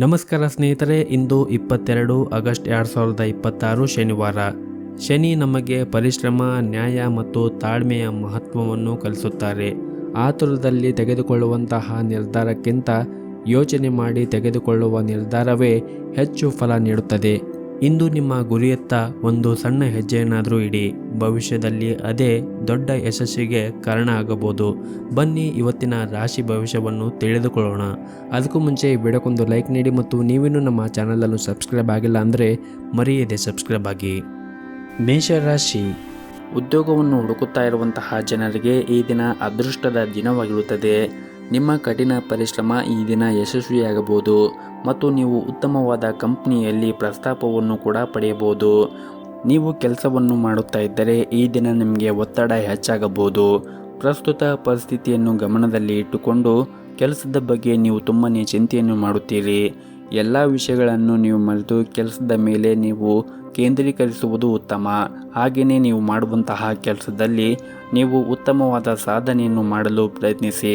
ನಮಸ್ಕಾರ ಸ್ನೇಹಿತರೆ, ಇಂದು 22 ಆಗಸ್ಟ್ 2026 ಶನಿವಾರ. ಶನಿ ನಮಗೆ ಪರಿಶ್ರಮ, ನ್ಯಾಯ ಮತ್ತು ತಾಳ್ಮೆಯ ಮಹತ್ವವನ್ನು ಕಲಿಸುತ್ತಾರೆ. ಆತುರದಲ್ಲಿ ತೆಗೆದುಕೊಳ್ಳುವಂತಹ ನಿರ್ಧಾರಕ್ಕಿಂತ ಯೋಚನೆ ಮಾಡಿ ತೆಗೆದುಕೊಳ್ಳುವ ನಿರ್ಧಾರವೇ ಹೆಚ್ಚು ಫಲ ನೀಡುತ್ತದೆ. ಇಂದು ನಿಮ್ಮ ಗುರಿಯತ್ತ ಒಂದು ಸಣ್ಣ ಹೆಜ್ಜೆಯನ್ನಾದರೂ ಇಡಿ. ಭವಿಷ್ಯದಲ್ಲಿ ಅದೇ ದೊಡ್ಡ ಯಶಸ್ಸಿಗೆ ಕಾರಣ ಆಗಬಹುದು. ಬನ್ನಿ ಇವತ್ತಿನ ರಾಶಿ ಭವಿಷ್ಯವನ್ನು ತಿಳಿದುಕೊಳ್ಳೋಣ. ಅದಕ್ಕೂ ಮುಂಚೆ ಈ ವಿಡಿಯೋಕ್ಕೊಂದು ಲೈಕ್ ನೀಡಿ ಮತ್ತು ನೀವಿನ್ನೂ ನಮ್ಮ ಚಾನಲನ್ನು ಸಬ್ಸ್ಕ್ರೈಬ್ ಆಗಿಲ್ಲ ಅಂದರೆ ಮರೆಯದೆ ಸಬ್ಸ್ಕ್ರೈಬ್ ಆಗಿ. ಮೇಷರಾಶಿ. ಉದ್ಯೋಗವನ್ನು ಹುಡುಕುತ್ತಾ ಇರುವಂತಹ ಜನರಿಗೆ ಈ ದಿನ ಅದೃಷ್ಟದ ದಿನವಾಗಿರುತ್ತದೆ. ನಿಮ್ಮ ಕಠಿಣ ಪರಿಶ್ರಮ ಈ ದಿನ ಯಶಸ್ವಿಯಾಗಬಹುದು ಮತ್ತು ನೀವು ಉತ್ತಮವಾದ ಕಂಪನಿಯಲ್ಲಿ ಪ್ರಸ್ತಾಪವನ್ನು ಕೂಡ ಪಡೆಯಬಹುದು. ನೀವು ಕೆಲಸವನ್ನು ಮಾಡುತ್ತಾ ಇದ್ದರೆ ಈ ದಿನ ನಿಮಗೆ ಒತ್ತಡ ಹೆಚ್ಚಾಗಬಹುದು. ಪ್ರಸ್ತುತ ಪರಿಸ್ಥಿತಿಯನ್ನು ಗಮನದಲ್ಲಿ ಇಟ್ಟುಕೊಂಡು ಕೆಲಸದ ಬಗ್ಗೆ ನೀವು ತುಂಬನೇ ಚಿಂತೆಯನ್ನು ಮಾಡುತ್ತೀರಿ. ಎಲ್ಲ ವಿಷಯಗಳನ್ನು ನೀವು ಮರೆತು ಕೆಲಸದ ಮೇಲೆ ನೀವು ಕೇಂದ್ರೀಕರಿಸುವುದು ಉತ್ತಮ. ಹಾಗೆಯೇ ನೀವು ಮಾಡುವಂತಹ ಕೆಲಸದಲ್ಲಿ ನೀವು ಉತ್ತಮವಾದ ಸಾಧನೆಯನ್ನು ಮಾಡಲು ಪ್ರಯತ್ನಿಸಿ.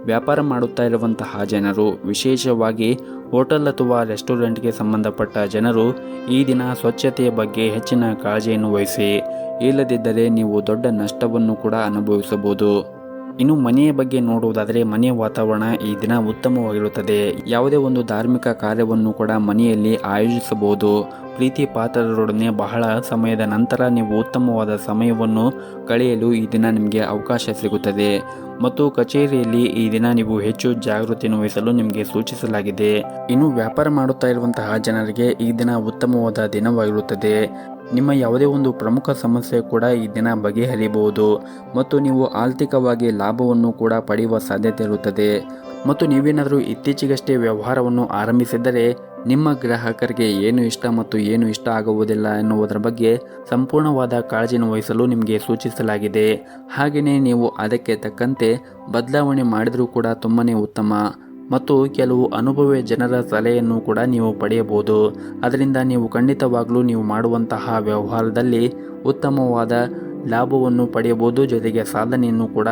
ವ್ಯಾಪಾರ ಮಾಡುತ್ತಾ ಇರುವಂತಹ ಜನರು, ವಿಶೇಷವಾಗಿ ಹೋಟೆಲ್ ಅಥವಾ ರೆಸ್ಟೋರೆಂಟ್ಗೆ ಸಂಬಂಧಪಟ್ಟ ಜನರು ಈ ದಿನ ಸ್ವಚ್ಛತೆಯ ಬಗ್ಗೆ ಹೆಚ್ಚಿನ ಕಾಳಜಿಯನ್ನು ವಹಿಸಿ. ಇಲ್ಲದಿದ್ದರೆ ನೀವು ದೊಡ್ಡ ನಷ್ಟವನ್ನು ಕೂಡ ಅನುಭವಿಸಬಹುದು. ಇನ್ನು ಮನೆಯ ಬಗ್ಗೆ ನೋಡುವುದಾದರೆ ಮನೆಯ ವಾತಾವರಣ ಈ ದಿನ ಉತ್ತಮವಾಗಿರುತ್ತದೆ. ಯಾವುದೇ ಒಂದು ಧಾರ್ಮಿಕ ಕಾರ್ಯವನ್ನು ಕೂಡ ಮನೆಯಲ್ಲಿ ಆಯೋಜಿಸಬಹುದು. ಪ್ರೀತಿ ಪಾತ್ರರೊಡನೆ ಬಹಳ ಸಮಯದ ನಂತರ ನೀವು ಉತ್ತಮವಾದ ಸಮಯವನ್ನು ಕಳೆಯಲು ಈ ದಿನ ನಿಮಗೆ ಅವಕಾಶ ಸಿಗುತ್ತದೆ ಮತ್ತು ಕಚೇರಿಯಲ್ಲಿ ಈ ದಿನ ನೀವು ಹೆಚ್ಚು ಜಾಗೃತಿಯನ್ನು ವಹಿಸಲು ನಿಮಗೆ ಸೂಚಿಸಲಾಗಿದೆ. ಇನ್ನು ವ್ಯಾಪಾರ ಮಾಡುತ್ತಾ ಇರುವಂತಹ ಜನರಿಗೆ ಈ ದಿನ ಉತ್ತಮವಾದ ದಿನವಾಗಿರುತ್ತದೆ. ನಿಮ್ಮ ಯಾವುದೇ ಒಂದು ಪ್ರಮುಖ ಸಮಸ್ಯೆ ಕೂಡ ಈ ದಿನ ಬಗೆಹರಿಯಬಹುದು ಮತ್ತು ನೀವು ಆರ್ಥಿಕವಾಗಿ ಲಾಭವನ್ನು ಕೂಡ ಪಡೆಯುವ ಸಾಧ್ಯತೆ ಇರುತ್ತದೆ. ಮತ್ತು ನೀವೇನಾದರೂ ಇತ್ತೀಚೆಗಷ್ಟೇ ವ್ಯವಹಾರವನ್ನು ಆರಂಭಿಸಿದರೆ ನಿಮ್ಮ ಗ್ರಾಹಕರಿಗೆ ಏನು ಇಷ್ಟ ಮತ್ತು ಏನು ಇಷ್ಟ ಆಗುವುದಿಲ್ಲ ಎನ್ನುವುದರ ಬಗ್ಗೆ ಸಂಪೂರ್ಣವಾದ ಕಾಳಜಿಯನ್ನು ವಹಿಸಲು ನಿಮಗೆ ಸೂಚಿಸಲಾಗಿದೆ. ಹಾಗೆಯೇ ನೀವು ಅದಕ್ಕೆ ತಕ್ಕಂತೆ ಬದಲಾವಣೆ ಮಾಡಿದರೂ ಕೂಡ ತುಂಬನೇ ಉತ್ತಮ ಮತ್ತು ಕೆಲವು ಅನುಭವಿ ಜನರ ಸಲಹೆಯನ್ನು ಕೂಡ ನೀವು ಪಡೆಯಬಹುದು. ಅದರಿಂದ ನೀವು ಖಂಡಿತವಾಗಲೂ ನೀವು ಮಾಡುವಂತಹ ವ್ಯವಹಾರದಲ್ಲಿ ಉತ್ತಮವಾದ ಲಾಭವನ್ನು ಪಡೆಯಬಹುದು, ಜೊತೆಗೆ ಸಾಧನೆಯನ್ನು ಕೂಡ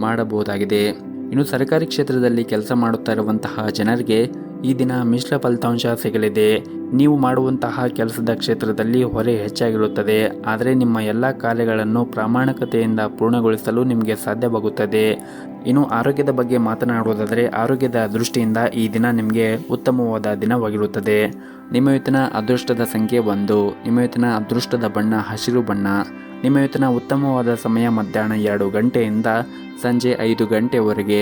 ಮಾಡಬಹುದಾಗಿದೆ. ಇನ್ನು ಸರ್ಕಾರಿ ಕ್ಷೇತ್ರದಲ್ಲಿ ಕೆಲಸ ಮಾಡುತ್ತಾ ಇರುವಂತಹ ಜನರಿಗೆ ಈ ದಿನ ಮಿಶ್ರ ಫಲಿತಾಂಶ ಸಿಗಲಿದೆ. ನೀವು ಮಾಡುವಂತಹ ಕೆಲಸದ ಕ್ಷೇತ್ರದಲ್ಲಿ ಹೊರೆ ಹೆಚ್ಚಾಗಿರುತ್ತದೆ, ಆದರೆ ನಿಮ್ಮ ಎಲ್ಲ ಕಾರ್ಯಗಳನ್ನು ಪ್ರಾಮಾಣಿಕತೆಯಿಂದ ಪೂರ್ಣಗೊಳಿಸಲು ನಿಮಗೆ ಸಾಧ್ಯವಾಗುತ್ತದೆ. ಇನ್ನು ಆರೋಗ್ಯದ ಬಗ್ಗೆ ಮಾತನಾಡುವುದಾದರೆ ಆರೋಗ್ಯದ ದೃಷ್ಟಿಯಿಂದ ಈ ದಿನ ನಿಮಗೆ ಉತ್ತಮವಾದ ದಿನವಾಗಿರುತ್ತದೆ. ನಿಮ್ಮ ಇವತ್ತಿನ ಅದೃಷ್ಟದ ಸಂಖ್ಯೆ 1. ನಿಮ್ಮ ಇವತ್ತಿನ ಅದೃಷ್ಟದ ಬಣ್ಣ ಹಸಿರು ಬಣ್ಣ. ನಿಮ್ಮ ಇವತ್ತಿನ ಉತ್ತಮವಾದ ಸಮಯ ಮಧ್ಯಾಹ್ನ 2 ಗಂಟೆಯಿಂದ ಸಂಜೆ 5 ಗಂಟೆವರೆಗೆ.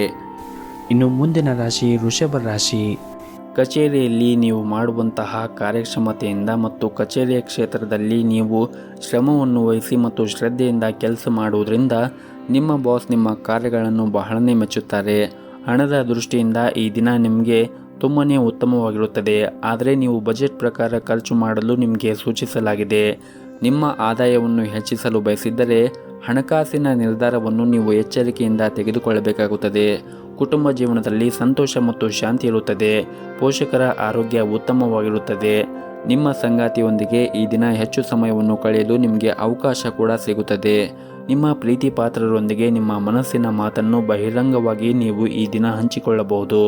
ಇನ್ನು ಮುಂದಿನ ರಾಶಿ ವೃಷಭ ರಾಶಿ. ಕಚೇರಿಯಲ್ಲಿ ನೀವು ಮಾಡುವಂತಹ ಕಾರ್ಯಕ್ಷಮತೆಯಿಂದ ಮತ್ತು ಕಚೇರಿಯ ಕ್ಷೇತ್ರದಲ್ಲಿ ನೀವು ಶ್ರಮವನ್ನು ವಹಿಸಿ ಮತ್ತು ಶ್ರದ್ಧೆಯಿಂದ ಕೆಲಸ ಮಾಡುವುದರಿಂದ ನಿಮ್ಮ ಬಾಸ್ ನಿಮ್ಮ ಕಾರ್ಯಗಳನ್ನು ಬಹಳನೇ ಮೆಚ್ಚುತ್ತಾರೆ. ಹಣದ ದೃಷ್ಟಿಯಿಂದ ಈ ದಿನ ನಿಮಗೆ ತುಂಬನೇ ಉತ್ತಮವಾಗಿರುತ್ತದೆ, ಆದರೆ ನೀವು ಬಜೆಟ್ ಪ್ರಕಾರ ಖರ್ಚು ಮಾಡಲು ನಿಮಗೆ ಸೂಚಿಸಲಾಗಿದೆ. ನಿಮ್ಮ ಆದಾಯವನ್ನು ಹೆಚ್ಚಿಸಲು ಬಯಸಿದ್ದರೆ ಹಣಕಾಸಿನ ನಿರ್ಧಾರವನ್ನು ನೀವು ಎಚ್ಚರಿಕೆಯಿಂದ ತೆಗೆದುಕೊಳ್ಳಬೇಕಾಗುತ್ತದೆ. ಕುಟುಂಬ ಜೀವನದಲ್ಲಿ ಸಂತೋಷ ಮತ್ತು ಶಾಂತಿ ಇರುತ್ತದೆ. ಪೋಷಕರ ಆರೋಗ್ಯ ಉತ್ತಮವಾಗಿರುತ್ತದೆ. ನಿಮ್ಮ ಸಂಗಾತಿಯೊಂದಿಗೆ ಈ ದಿನ ಹೆಚ್ಚು ಸಮಯವನ್ನು ಕಳೆಯಲು ನಿಮಗೆ ಅವಕಾಶ ಕೂಡ ಸಿಗುತ್ತದೆ. ನಿಮ್ಮ ಪ್ರೀತಿ ಪಾತ್ರರೊಂದಿಗೆ ನಿಮ್ಮ ಮನಸ್ಸಿನ ಮಾತನ್ನು ಬಹಿರಂಗವಾಗಿ ನೀವು ಈ ದಿನ ಹಂಚಿಕೊಳ್ಳಬಹುದು.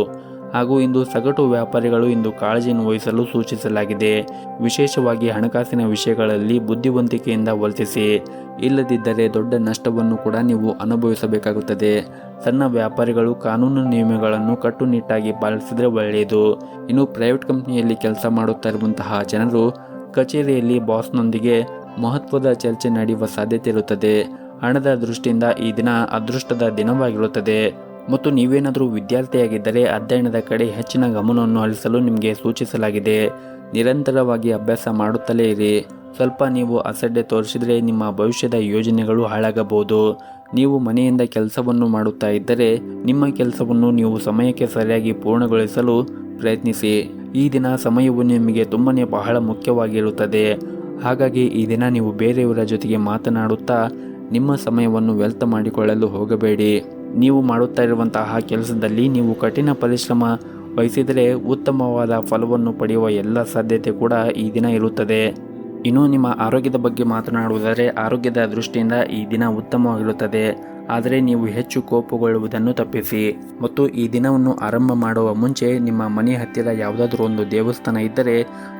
ಹಾಗೂ ಇಂದು ಸಗಟು ವ್ಯಾಪಾರಿಗಳು ಇಂದು ಕಾಳಜಿಯನ್ನು ವಹಿಸಲು ಸೂಚಿಸಲಾಗಿದೆ. ವಿಶೇಷವಾಗಿ ಹಣಕಾಸಿನ ವಿಷಯಗಳಲ್ಲಿ ಬುದ್ಧಿವಂತಿಕೆಯಿಂದ ವರ್ತಿಸಿ. ಇಲ್ಲದಿದ್ದರೆ ದೊಡ್ಡ ನಷ್ಟವನ್ನು ಕೂಡ ನೀವು ಅನುಭವಿಸಬೇಕಾಗುತ್ತದೆ. ಸಣ್ಣ ವ್ಯಾಪಾರಿಗಳು ಕಾನೂನು ನಿಯಮಗಳನ್ನು ಕಟ್ಟುನಿಟ್ಟಾಗಿ ಪಾಲಿಸಿದರೆ ಒಳ್ಳೆಯದು. ಇನ್ನು ಪ್ರೈವೇಟ್ ಕಂಪನಿಯಲ್ಲಿ ಕೆಲಸ ಮಾಡುತ್ತಾ ಇರುವಂತಹ ಜನರು ಕಚೇರಿಯಲ್ಲಿ ಬಾಸ್ನೊಂದಿಗೆ ಮಹತ್ವದ ಚರ್ಚೆ ನಡೆಯುವ ಸಾಧ್ಯತೆ ಇರುತ್ತದೆ. ಹಣದ ದೃಷ್ಟಿಯಿಂದ ಈ ದಿನ ಅದೃಷ್ಟದ ದಿನವಾಗಿರುತ್ತದೆ ಮತ್ತು ನೀವೇನಾದರೂ ವಿದ್ಯಾರ್ಥಿಯಾಗಿದ್ದರೆ ಅಧ್ಯಯನದ ಕಡೆ ಹೆಚ್ಚಿನ ಗಮನವನ್ನು ಹರಿಸಲು ನಿಮಗೆ ಸೂಚಿಸಲಾಗಿದೆ. ನಿರಂತರವಾಗಿ ಅಭ್ಯಾಸ ಮಾಡುತ್ತಲೇ ಇರಿ. ಸ್ವಲ್ಪ ನೀವು ಅಸಡ್ಡೆ ತೋರಿಸಿದರೆ ನಿಮ್ಮ ಭವಿಷ್ಯದ ಯೋಜನೆಗಳು ಹಾಳಾಗಬಹುದು. ನೀವು ಮನೆಯಿಂದ ಕೆಲಸವನ್ನು ಮಾಡುತ್ತಾ ಇದ್ದರೆ ನಿಮ್ಮ ಕೆಲಸವನ್ನು ನೀವು ಸಮಯಕ್ಕೆ ಸರಿಯಾಗಿ ಪೂರ್ಣಗೊಳಿಸಲು ಪ್ರಯತ್ನಿಸಿ. ಈ ದಿನ ಸಮಯವು ನಿಮಗೆ ತುಂಬನೇ ಬಹಳ ಮುಖ್ಯವಾಗಿರುತ್ತದೆ. ಹಾಗಾಗಿ ಈ ದಿನ ನೀವು ಬೇರೆಯವರ ಜೊತೆಗೆ ಮಾತನಾಡುತ್ತಾ ನಿಮ್ಮ ಸಮಯವನ್ನು ವ್ಯರ್ಥ ಮಾಡಿಕೊಳ್ಳಲು ಹೋಗಬೇಡಿ. ನೀವು ಮಾಡುತ್ತಾ ಇರುವಂತಹ ಕೆಲಸದಲ್ಲಿ ನೀವು ಕಠಿಣ ಪರಿಶ್ರಮ ವಹಿಸಿದರೆ ಉತ್ತಮವಾದ ಫಲವನ್ನು ಪಡೆಯುವ ಎಲ್ಲ ಸಾಧ್ಯತೆ ಕೂಡ ಈ ದಿನ ಇರುತ್ತದೆ. ಇನ್ನು ನಿಮ್ಮ ಆರೋಗ್ಯದ ಬಗ್ಗೆ ಮಾತನಾಡುವುದಾದರೆ ಆರೋಗ್ಯದ ದೃಷ್ಟಿಯಿಂದ ಈ ದಿನ ಉತ್ತಮವಾಗಿರುತ್ತದೆ. ಆದರೆ ನೀವು ಹೆಚ್ಚು ಕೋಪಗೊಳ್ಳುವುದನ್ನು ತಪ್ಪಿಸಿ. ಮತ್ತು ಈ ದಿನವನ್ನು ಆರಂಭ ಮಾಡುವ ಮುಂಚೆ ನಿಮ್ಮ ಮನೆ ಹತ್ತಿರ ಯಾವುದಾದ್ರೂ ಒಂದು ದೇವಸ್ಥಾನ ಇದ್ದರೆ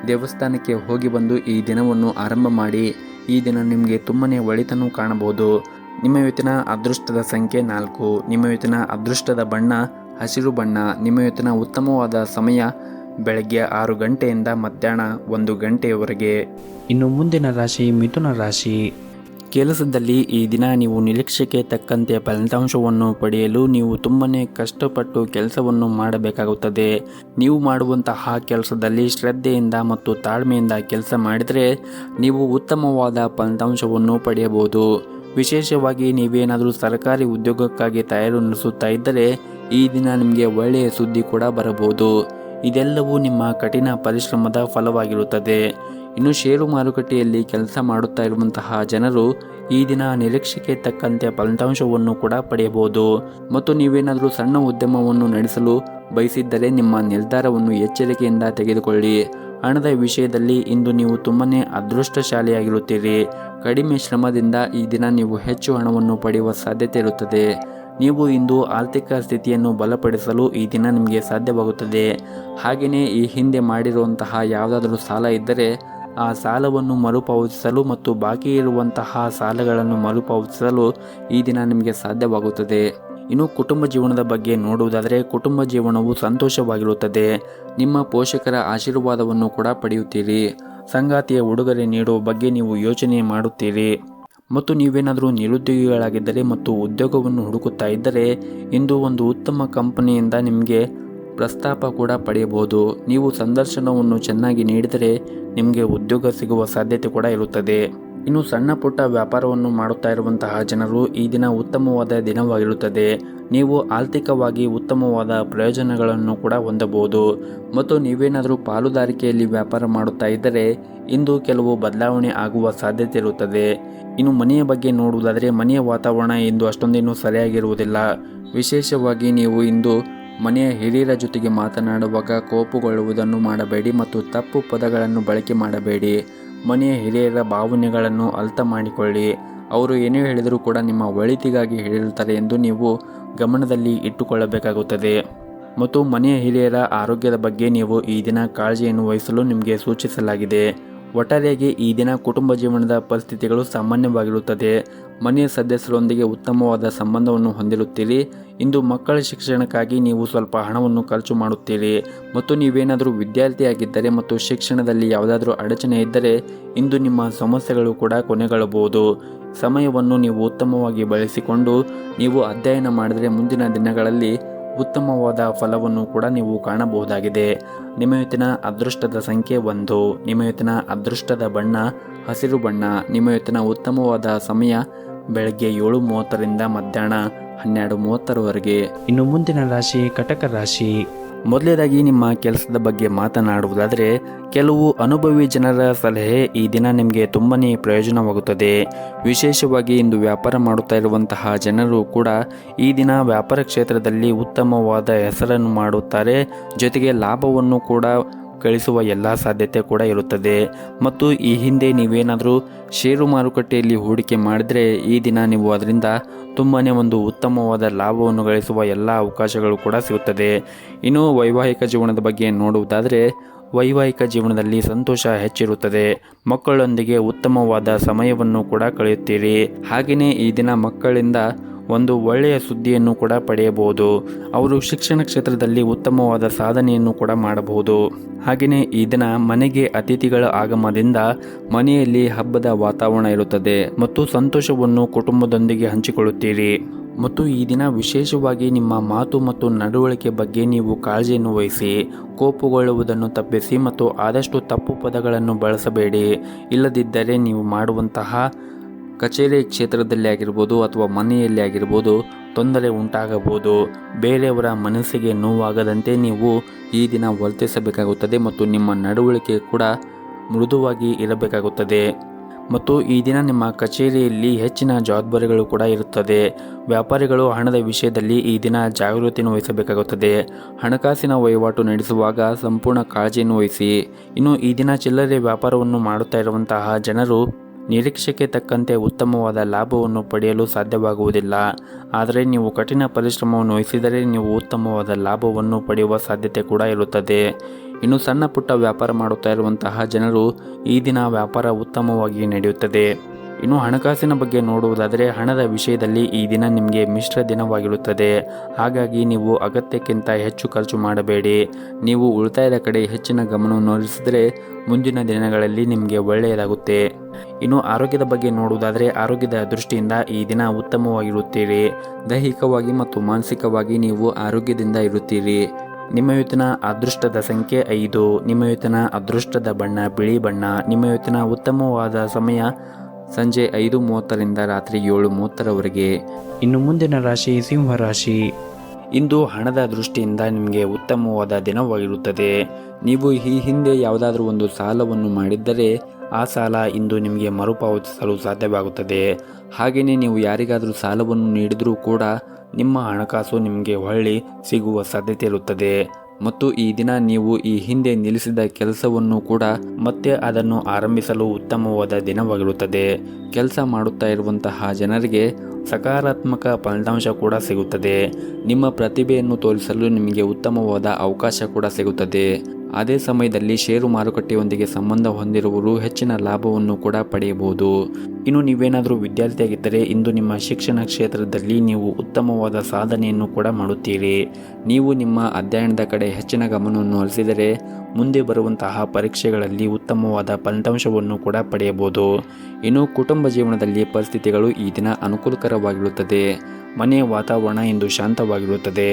ದೇವಸ್ಥಾನಕ್ಕೆ ಹೋಗಿ ಬಂದು ಈ ದಿನವನ್ನು ಆರಂಭ ಮಾಡಿ. ಈ ದಿನ ನಿಮಗೆ ತುಂಬನೇ ಒಳಿತನ್ನು ಕಾಣಬಹುದು. ನಿಮ್ಮ ಇವತ್ತಿನ ಅದೃಷ್ಟದ ಸಂಖ್ಯೆ 4. ನಿಮ್ಮ ಇವತ್ತಿನ ಅದೃಷ್ಟದ ಬಣ್ಣ ಹಸಿರು ಬಣ್ಣ. ನಿಮ್ಮ ಇವತ್ತಿನ ಉತ್ತಮವಾದ ಸಮಯ ಬೆಳಗ್ಗೆ 6 ಗಂಟೆಯಿಂದ ಮಧ್ಯಾಹ್ನ 1 ಗಂಟೆಯವರೆಗೆ. ಇನ್ನು ಮುಂದಿನ ರಾಶಿ ಮಿಥುನ ರಾಶಿ. ಕೆಲಸದಲ್ಲಿ ಈ ದಿನ ನೀವು ನಿರೀಕ್ಷೆಗೆ ತಕ್ಕಂತೆ ಫಲಿತಾಂಶವನ್ನು ಪಡೆಯಲು ನೀವು ತುಂಬನೇ ಕಷ್ಟಪಟ್ಟು ಕೆಲಸವನ್ನು ಮಾಡಬೇಕಾಗುತ್ತದೆ. ನೀವು ಮಾಡುವಂತಹ ಕೆಲಸದಲ್ಲಿ ಶ್ರದ್ಧೆಯಿಂದ ಮತ್ತು ತಾಳ್ಮೆಯಿಂದ ಕೆಲಸ ಮಾಡಿದರೆ ನೀವು ಉತ್ತಮವಾದ ಫಲಿತಾಂಶವನ್ನು ಪಡೆಯಬಹುದು. ವಿಶೇಷವಾಗಿ ನೀವೇನಾದರೂ ಸರ್ಕಾರಿ ಉದ್ಯೋಗಕ್ಕಾಗಿ ತಯಾರಿ ನಡೆಸುತ್ತಾ ಇದ್ದರೆ ಈ ದಿನ ನಿಮಗೆ ಒಳ್ಳೆಯ ಸುದ್ದಿ ಕೂಡ ಬರಬಹುದು. ಇದೆಲ್ಲವೂ ನಿಮ್ಮ ಕಠಿಣ ಪರಿಶ್ರಮದ ಫಲವಾಗಿರುತ್ತದೆ. ಇನ್ನು ಷೇರು ಮಾರುಕಟ್ಟೆಯಲ್ಲಿ ಕೆಲಸ ಮಾಡುತ್ತಾ ಇರುವಂತಹ ಜನರು ಈ ದಿನ ನಿರೀಕ್ಷೆಗೆ ತಕ್ಕಂತೆ ಫಲಿತಾಂಶವನ್ನು ಕೂಡ ಪಡೆಯಬಹುದು. ಮತ್ತು ನೀವೇನಾದರೂ ಸಣ್ಣ ಉದ್ಯಮವನ್ನು ನಡೆಸಲು ಬಯಸಿದ್ದರೆ ನಿಮ್ಮ ನಿರ್ಧಾರವನ್ನು ಎಚ್ಚರಿಕೆಯಿಂದ ತೆಗೆದುಕೊಳ್ಳಿ. ಹಣದ ವಿಷಯದಲ್ಲಿ ಇಂದು ನೀವು ತುಂಬನೇ ಅದೃಷ್ಟಶಾಲಿಯಾಗಿರುತ್ತೀರಿ. ಕಡಿಮೆ ಶ್ರಮದಿಂದ ಈ ದಿನ ನೀವು ಹೆಚ್ಚು ಹಣವನ್ನು ಪಡೆಯುವ ಸಾಧ್ಯತೆ ಇರುತ್ತದೆ. ನೀವು ಇಂದು ಆರ್ಥಿಕ ಸ್ಥಿತಿಯನ್ನು ಬಲಪಡಿಸಲು ಈ ದಿನ ನಿಮಗೆ ಸಾಧ್ಯವಾಗುತ್ತದೆ. ಹಾಗೆಯೇ ಈ ಹಿಂದೆ ಮಾಡಿರುವಂತಹ ಯಾವುದಾದರೂ ಸಾಲ ಇದ್ದರೆ ಆ ಸಾಲವನ್ನು ಮರುಪಾವತಿಸಲು ಮತ್ತು ಬಾಕಿ ಇರುವಂತಹ ಸಾಲಗಳನ್ನು ಮರುಪಾವತಿಸಲು ಈ ದಿನ ನಿಮಗೆ ಸಾಧ್ಯವಾಗುತ್ತದೆ. ಇನ್ನು ಕುಟುಂಬ ಜೀವನದ ಬಗ್ಗೆ ನೋಡುವುದಾದರೆ ಕುಟುಂಬ ಜೀವನವು ಸಂತೋಷವಾಗಿರುತ್ತದೆ. ನಿಮ್ಮ ಪೋಷಕರ ಆಶೀರ್ವಾದವನ್ನು ಕೂಡ ಪಡೆಯುತ್ತೀರಿ. ಸಂಗಾತಿಯ ಉಡುಗೊರೆ ನೀಡುವ ಬಗ್ಗೆ ನೀವು ಯೋಚನೆ ಮಾಡುತ್ತೀರಿ. ಮತ್ತು ನೀವೇನಾದರೂ ನಿರುದ್ಯೋಗಿಗಳಾಗಿದ್ದರೆ ಮತ್ತು ಉದ್ಯೋಗವನ್ನು ಹುಡುಕುತ್ತಾ ಇದ್ದರೆ ಇಂದು ಒಂದು ಉತ್ತಮ ಕಂಪನಿಯಿಂದ ನಿಮಗೆ ಪ್ರಸ್ತಾಪ ಕೂಡ ಪಡೆಯಬಹುದು. ನೀವು ಸಂದರ್ಶನವನ್ನು ಚೆನ್ನಾಗಿ ನೀಡಿದರೆ ನಿಮಗೆ ಉದ್ಯೋಗ ಸಿಗುವ ಸಾಧ್ಯತೆ ಕೂಡ ಇರುತ್ತದೆ. ಇನ್ನು ಸಣ್ಣ ಪುಟ್ಟ ವ್ಯಾಪಾರವನ್ನು ಮಾಡುತ್ತಾ ಇರುವಂತಹ ಜನರು ಈ ದಿನ ಉತ್ತಮವಾದ ದಿನವಾಗಿರುತ್ತದೆ. ನೀವು ಆರ್ಥಿಕವಾಗಿ ಉತ್ತಮವಾದ ಪ್ರಯೋಜನಗಳನ್ನು ಕೂಡ ಹೊಂದಬಹುದು. ಮತ್ತು ನೀವೇನಾದರೂ ಪಾಲುದಾರಿಕೆಯಲ್ಲಿ ವ್ಯಾಪಾರ ಮಾಡುತ್ತಾ ಇದ್ದರೆ ಇಂದು ಕೆಲವು ಬದಲಾವಣೆ ಆಗುವ ಸಾಧ್ಯತೆ ಇರುತ್ತದೆ. ಇನ್ನು ಮನೆಯ ಬಗ್ಗೆ ನೋಡುವುದಾದರೆ ಮನೆಯ ವಾತಾವರಣ ಇಂದು ಅಷ್ಟೊಂದೇನು ಸರಿಯಾಗಿರುವುದಿಲ್ಲ. ವಿಶೇಷವಾಗಿ ನೀವು ಇಂದು ಮನೆಯ ಹಿರಿಯರ ಜೊತೆಗೆ ಮಾತನಾಡುವಾಗ ಕೋಪಗೊಳ್ಳುವುದನ್ನು ಮಾಡಬೇಡಿ ಮತ್ತು ತಪ್ಪು ಪದಗಳನ್ನು ಬಳಕೆ ಮಾಡಬೇಡಿ. ಮನೆಯ ಹಿರಿಯರ ಭಾವನೆಗಳನ್ನು ಅರ್ಥ ಮಾಡಿಕೊಳ್ಳಿ. ಅವರು ಏನೇ ಹೇಳಿದರೂ ಕೂಡ ನಿಮ್ಮ ಒಳಿತಿಗಾಗಿ ಹೇಳಿರುತ್ತಾರೆ ಎಂದು ನೀವು ಗಮನದಲ್ಲಿ ಇಟ್ಟುಕೊಳ್ಳಬೇಕಾಗುತ್ತದೆ. ಮತ್ತು ಮನೆಯ ಹಿರಿಯರ ಆರೋಗ್ಯದ ಬಗ್ಗೆ ನೀವು ಈ ದಿನ ಕಾಳಜಿಯನ್ನು ವಹಿಸಲು ನಿಮಗೆ ಸೂಚಿಸಲಾಗಿದೆ. ಒಟ್ಟಾರೆಯಾಗಿ ಈ ದಿನ ಕುಟುಂಬ ಜೀವನದ ಪರಿಸ್ಥಿತಿಗಳು ಸಾಮಾನ್ಯವಾಗಿರುತ್ತದೆ. ಮನೆಯ ಸದಸ್ಯರೊಂದಿಗೆ ಉತ್ತಮವಾದ ಸಂಬಂಧವನ್ನು ಹೊಂದಿರುತ್ತೀರಿ. ಇಂದು ಮಕ್ಕಳ ಶಿಕ್ಷಣಕ್ಕಾಗಿ ನೀವು ಸ್ವಲ್ಪ ಹಣವನ್ನು ಖರ್ಚು ಮಾಡುತ್ತೀರಿ. ಮತ್ತು ನೀವೇನಾದರೂ ವಿದ್ಯಾರ್ಥಿಯಾಗಿದ್ದರೆ ಮತ್ತು ಶಿಕ್ಷಣದಲ್ಲಿ ಯಾವುದಾದ್ರೂ ಅಡಚಣೆ ಇದ್ದರೆ ಇಂದು ನಿಮ್ಮ ಸಮಸ್ಯೆಗಳು ಕೂಡ ಕೊನೆಗೊಳ್ಳಬಹುದು. ಸಮಯವನ್ನು ನೀವು ಉತ್ತಮವಾಗಿ ಬಳಸಿಕೊಂಡು ನೀವು ಅಧ್ಯಯನ ಮಾಡಿದರೆ ಮುಂದಿನ ದಿನಗಳಲ್ಲಿ ಉತ್ತಮವಾದ ಫಲವನ್ನು ಕೂಡ ನೀವು ಕಾಣಬಹುದಾಗಿದೆ. ನಿಮ್ಮ ಇವತ್ತಿನ ಅದೃಷ್ಟದ ಸಂಖ್ಯೆ 1. ನಿಮ್ಮ ಇವತ್ತಿನ ಅದೃಷ್ಟದ ಬಣ್ಣ ಹಸಿರು ಬಣ್ಣ. ನಿಮ್ಮ ಇವತ್ತಿನ ಉತ್ತಮವಾದ ಸಮಯ ಬೆಳಗ್ಗೆ 7:30ರಿಂದ ಮಧ್ಯಾಹ್ನ 12:30ರವರೆಗೆ. ಇನ್ನು ಮುಂದಿನ ರಾಶಿ ಕಟಕ ರಾಶಿ. ಮೊದಲನೇದಾಗಿ ನಿಮ್ಮ ಕೆಲಸದ ಬಗ್ಗೆ ಮಾತನಾಡುವುದಾದರೆ ಕೆಲವು ಅನುಭವಿ ಜನರ ಸಲಹೆ ಈ ದಿನ ನಿಮಗೆ ತುಂಬನೇ ಪ್ರಯೋಜನವಾಗುತ್ತದೆ. ವಿಶೇಷವಾಗಿ ಇಂದು ವ್ಯಾಪಾರ ಮಾಡುತ್ತಾ ಇರುವಂತಹ ಜನರು ಕೂಡ ಈ ದಿನ ವ್ಯಾಪಾರ ಕ್ಷೇತ್ರದಲ್ಲಿ ಉತ್ತಮವಾದ ಹೆಸರನ್ನು ಮಾಡುತ್ತಾರೆ. ಜೊತೆಗೆ ಲಾಭವನ್ನು ಕೂಡ ಗಳಿಸುವ ಎಲ್ಲ ಸಾಧ್ಯತೆ ಕೂಡ ಇರುತ್ತದೆ. ಮತ್ತು ಈ ಹಿಂದೆ ನೀವೇನಾದರೂ ಷೇರು ಮಾರುಕಟ್ಟೆಯಲ್ಲಿ ಹೂಡಿಕೆ ಮಾಡಿದರೆ ಈ ದಿನ ನೀವು ಅದರಿಂದ ತುಂಬಾ ಒಂದು ಉತ್ತಮವಾದ ಲಾಭವನ್ನು ಗಳಿಸುವ ಎಲ್ಲ ಅವಕಾಶಗಳು ಕೂಡ ಸಿಗುತ್ತದೆ. ಇನ್ನು ವೈವಾಹಿಕ ಜೀವನದ ಬಗ್ಗೆ ನೋಡುವುದಾದರೆ ವೈವಾಹಿಕ ಜೀವನದಲ್ಲಿ ಸಂತೋಷ ಹೆಚ್ಚಿರುತ್ತದೆ. ಮಕ್ಕಳೊಂದಿಗೆ ಉತ್ತಮವಾದ ಸಮಯವನ್ನು ಕೂಡ ಕಳೆಯುತ್ತೀರಿ. ಹಾಗೆಯೇ ಈ ದಿನ ಮಕ್ಕಳಿಂದ ಒಂದು ಒಳ್ಳೆಯ ಸುದ್ದಿಯನ್ನು ಕೂಡ ಪಡೆಯಬಹುದು. ಅವರು ಶಿಕ್ಷಣ ಕ್ಷೇತ್ರದಲ್ಲಿ ಉತ್ತಮವಾದ ಸಾಧನೆಯನ್ನು ಕೂಡ ಮಾಡಬಹುದು. ಹಾಗೆಯೇ ಈ ದಿನ ಮನೆಗೆ ಅತಿಥಿಗಳ ಆಗಮನದಿಂದ ಮನೆಯಲ್ಲಿ ಹಬ್ಬದ ವಾತಾವರಣ ಇರುತ್ತದೆ ಮತ್ತು ಸಂತೋಷವನ್ನು ಕುಟುಂಬದೊಂದಿಗೆ ಹಂಚಿಕೊಳ್ಳುತ್ತೀರಿ. ಮತ್ತು ಈ ದಿನ ವಿಶೇಷವಾಗಿ ನಿಮ್ಮ ಮಾತು ಮತ್ತು ನಡವಳಿಕೆ ಬಗ್ಗೆ ನೀವು ಕಾಳಜಿಯನ್ನು ವಹಿಸಿ. ಕೋಪಗೊಳ್ಳುವುದನ್ನು ತಪ್ಪಿಸಿ ಮತ್ತು ಆದಷ್ಟು ತಪ್ಪು ಪದಗಳನ್ನು ಬಳಸಬೇಡಿ. ಇಲ್ಲದಿದ್ದರೆ ನೀವು ಮಾಡುವಂತಹ ಕಚೇರಿ ಕ್ಷೇತ್ರದಲ್ಲಿ ಆಗಿರ್ಬೋದು ಅಥವಾ ಮನೆಯಲ್ಲಿ ಆಗಿರ್ಬೋದು ತೊಂದರೆ ಉಂಟಾಗಬಹುದು. ಬೇರೆಯವರ ಮನಸ್ಸಿಗೆ ನೋವಾಗದಂತೆ ನೀವು ಈ ದಿನ ವರ್ತಿಸಬೇಕಾಗುತ್ತದೆ ಮತ್ತು ನಿಮ್ಮ ನಡವಳಿಕೆ ಕೂಡ ಮೃದುವಾಗಿ ಇರಬೇಕಾಗುತ್ತದೆ. ಮತ್ತು ಈ ದಿನ ನಿಮ್ಮ ಕಚೇರಿಯಲ್ಲಿ ಹೆಚ್ಚಿನ ಜವಾಬ್ದಾರಿಗಳು ಕೂಡ ಇರುತ್ತದೆ. ವ್ಯಾಪಾರಿಗಳು ಹಣದ ವಿಷಯದಲ್ಲಿ ಈ ದಿನ ಜಾಗೃತಿಯನ್ನು ವಹಿಸಬೇಕಾಗುತ್ತದೆ. ಹಣಕಾಸಿನ ವಹಿವಾಟು ನಡೆಸುವಾಗ ಸಂಪೂರ್ಣ ಕಾಳಜಿಯನ್ನು ವಹಿಸಿ. ಇನ್ನು ಈ ದಿನ ಚಿಲ್ಲರೆ ವ್ಯಾಪಾರವನ್ನು ಮಾಡುತ್ತಾ ಇರುವಂತಹ ಜನರು ನಿರೀಕ್ಷೆಗೆ ತಕ್ಕಂತೆ ಉತ್ತಮವಾದ ಲಾಭವನ್ನು ಪಡೆಯಲು ಸಾಧ್ಯವಾಗುವುದಿಲ್ಲ. ಆದರೆ ನೀವು ಕಠಿಣ ಪರಿಶ್ರಮವನ್ನು ವಹಿಸಿದರೆ ನೀವು ಉತ್ತಮವಾದ ಲಾಭವನ್ನು ಪಡೆಯುವ ಸಾಧ್ಯತೆ ಕೂಡ ಇರುತ್ತದೆ. ಇನ್ನು ಸಣ್ಣ ಪುಟ್ಟ ವ್ಯಾಪಾರ ಮಾಡುತ್ತಾ ಇರುವಂತಹ ಜನರು ಈ ದಿನ ವ್ಯಾಪಾರ ಉತ್ತಮವಾಗಿ ನಡೆಯುತ್ತದೆ. ಇನ್ನು ಹಣಕಾಸಿನ ಬಗ್ಗೆ ನೋಡುವುದಾದರೆ ಹಣದ ವಿಷಯದಲ್ಲಿ ಈ ದಿನ ನಿಮಗೆ ಮಿಶ್ರ ದಿನವಾಗಿರುತ್ತದೆ. ಹಾಗಾಗಿ ನೀವು ಅಗತ್ಯಕ್ಕಿಂತ ಹೆಚ್ಚು ಖರ್ಚು ಮಾಡಬೇಡಿ. ನೀವು ಉಳಿತಾಯದ ಕಡೆ ಹೆಚ್ಚಿನ ಗಮನವನ್ನು ಹರಿಸಿದರೆ ಮುಂದಿನ ದಿನಗಳಲ್ಲಿ ನಿಮಗೆ ಒಳ್ಳೆಯದಾಗುತ್ತೆ. ಇನ್ನು ಆರೋಗ್ಯದ ಬಗ್ಗೆ ನೋಡುವುದಾದರೆ ಆರೋಗ್ಯದ ದೃಷ್ಟಿಯಿಂದ ಈ ದಿನ ಉತ್ತಮವಾಗಿರುತ್ತೀರಿ. ದೈಹಿಕವಾಗಿ ಮತ್ತು ಮಾನಸಿಕವಾಗಿ ನೀವು ಆರೋಗ್ಯದಿಂದ ಇರುತ್ತೀರಿ. ನಿಮ್ಮ ಇವತ್ತಿನ ಅದೃಷ್ಟದ ಸಂಖ್ಯೆ 5. ನಿಮ್ಮ ಇವತ್ತಿನ ಅದೃಷ್ಟದ ಬಣ್ಣ ಬಿಳಿ ಬಣ್ಣ. ನಿಮ್ಮ ಇವತ್ತಿನ ಉತ್ತಮವಾದ ಸಮಯ ಸಂಜೆ 5:30ರಿಂದ ರಾತ್ರಿ 7:30ರವರೆಗೆ. ಇನ್ನು ಮುಂದಿನ ರಾಶಿ ಸಿಂಹ ರಾಶಿ. ಇಂದು ಹಣದ ದೃಷ್ಟಿಯಿಂದ ನಿಮಗೆ ಉತ್ತಮವಾದ ದಿನವಾಗಿರುತ್ತದೆ. ನೀವು ಈ ಹಿಂದೆ ಯಾವುದಾದ್ರೂ ಒಂದು ಸಾಲವನ್ನು ಮಾಡಿದ್ದರೆ ಆ ಸಾಲ ಇಂದು ನಿಮಗೆ ಮರುಪಾವತಿಸಲು ಸಾಧ್ಯವಾಗುತ್ತದೆ. ಹಾಗೆಯೇ ನೀವು ಯಾರಿಗಾದರೂ ಸಾಲವನ್ನು ನೀಡಿದರೂ ಕೂಡ ನಿಮ್ಮ ಹಣಕಾಸು ನಿಮಗೆ ಹೊಳ್ಳಿ ಸಿಗುವ ಸಾಧ್ಯತೆ ಇರುತ್ತದೆ. ಮತ್ತು ಈ ದಿನ ನೀವು ಈ ಹಿಂದೆ ನಿಲ್ಲಿಸಿದ ಕೆಲಸವನ್ನು ಕೂಡ ಮತ್ತೆ ಅದನ್ನು ಆರಂಭಿಸಲು ಉತ್ತಮವಾದ ದಿನವಾಗಿರುತ್ತದೆ. ಕೆಲಸ ಮಾಡುತ್ತಾ ಇರುವಂತಹ ಜನರಿಗೆ ಸಕಾರಾತ್ಮಕ ಫಲಿತಾಂಶ ಕೂಡ ಸಿಗುತ್ತದೆ. ನಿಮ್ಮ ಪ್ರತಿಭೆಯನ್ನು ತೋರಿಸಲು ನಿಮಗೆ ಉತ್ತಮವಾದ ಅವಕಾಶ ಕೂಡ ಸಿಗುತ್ತದೆ. ಅದೇ ಸಮಯದಲ್ಲಿ ಷೇರು ಮಾರುಕಟ್ಟೆಯೊಂದಿಗೆ ಸಂಬಂಧ ಹೊಂದಿರುವವರು ಹೆಚ್ಚಿನ ಲಾಭವನ್ನು ಕೂಡ ಪಡೆಯಬಹುದು. ಇನ್ನು ನೀವೇನಾದರೂ ವಿದ್ಯಾರ್ಥಿಯಾಗಿದ್ದರೆ ಇಂದು ನಿಮ್ಮ ಶಿಕ್ಷಣ ಕ್ಷೇತ್ರದಲ್ಲಿ ನೀವು ಉತ್ತಮವಾದ ಸಾಧನೆಯನ್ನು ಕೂಡ ಮಾಡುತ್ತೀರಿ. ನೀವು ನಿಮ್ಮ ಅಧ್ಯಯನದ ಕಡೆ ಹೆಚ್ಚಿನ ಗಮನವನ್ನು ಹರಿಸಿದರೆ ಮುಂದೆ ಬರುವಂತಹ ಪರೀಕ್ಷೆಗಳಲ್ಲಿ ಉತ್ತಮವಾದ ಫಲಿತಾಂಶವನ್ನು ಕೂಡ ಪಡೆಯಬಹುದು. ಇನ್ನು ಕುಟುಂಬ ಜೀವನದಲ್ಲಿ ಪರಿಸ್ಥಿತಿಗಳು ಈ ದಿನ ಅನುಕೂಲಕರವಾಗಿರುತ್ತದೆ. ಮನೆಯ ವಾತಾವರಣ ಇಂದು ಶಾಂತವಾಗಿರುತ್ತದೆ.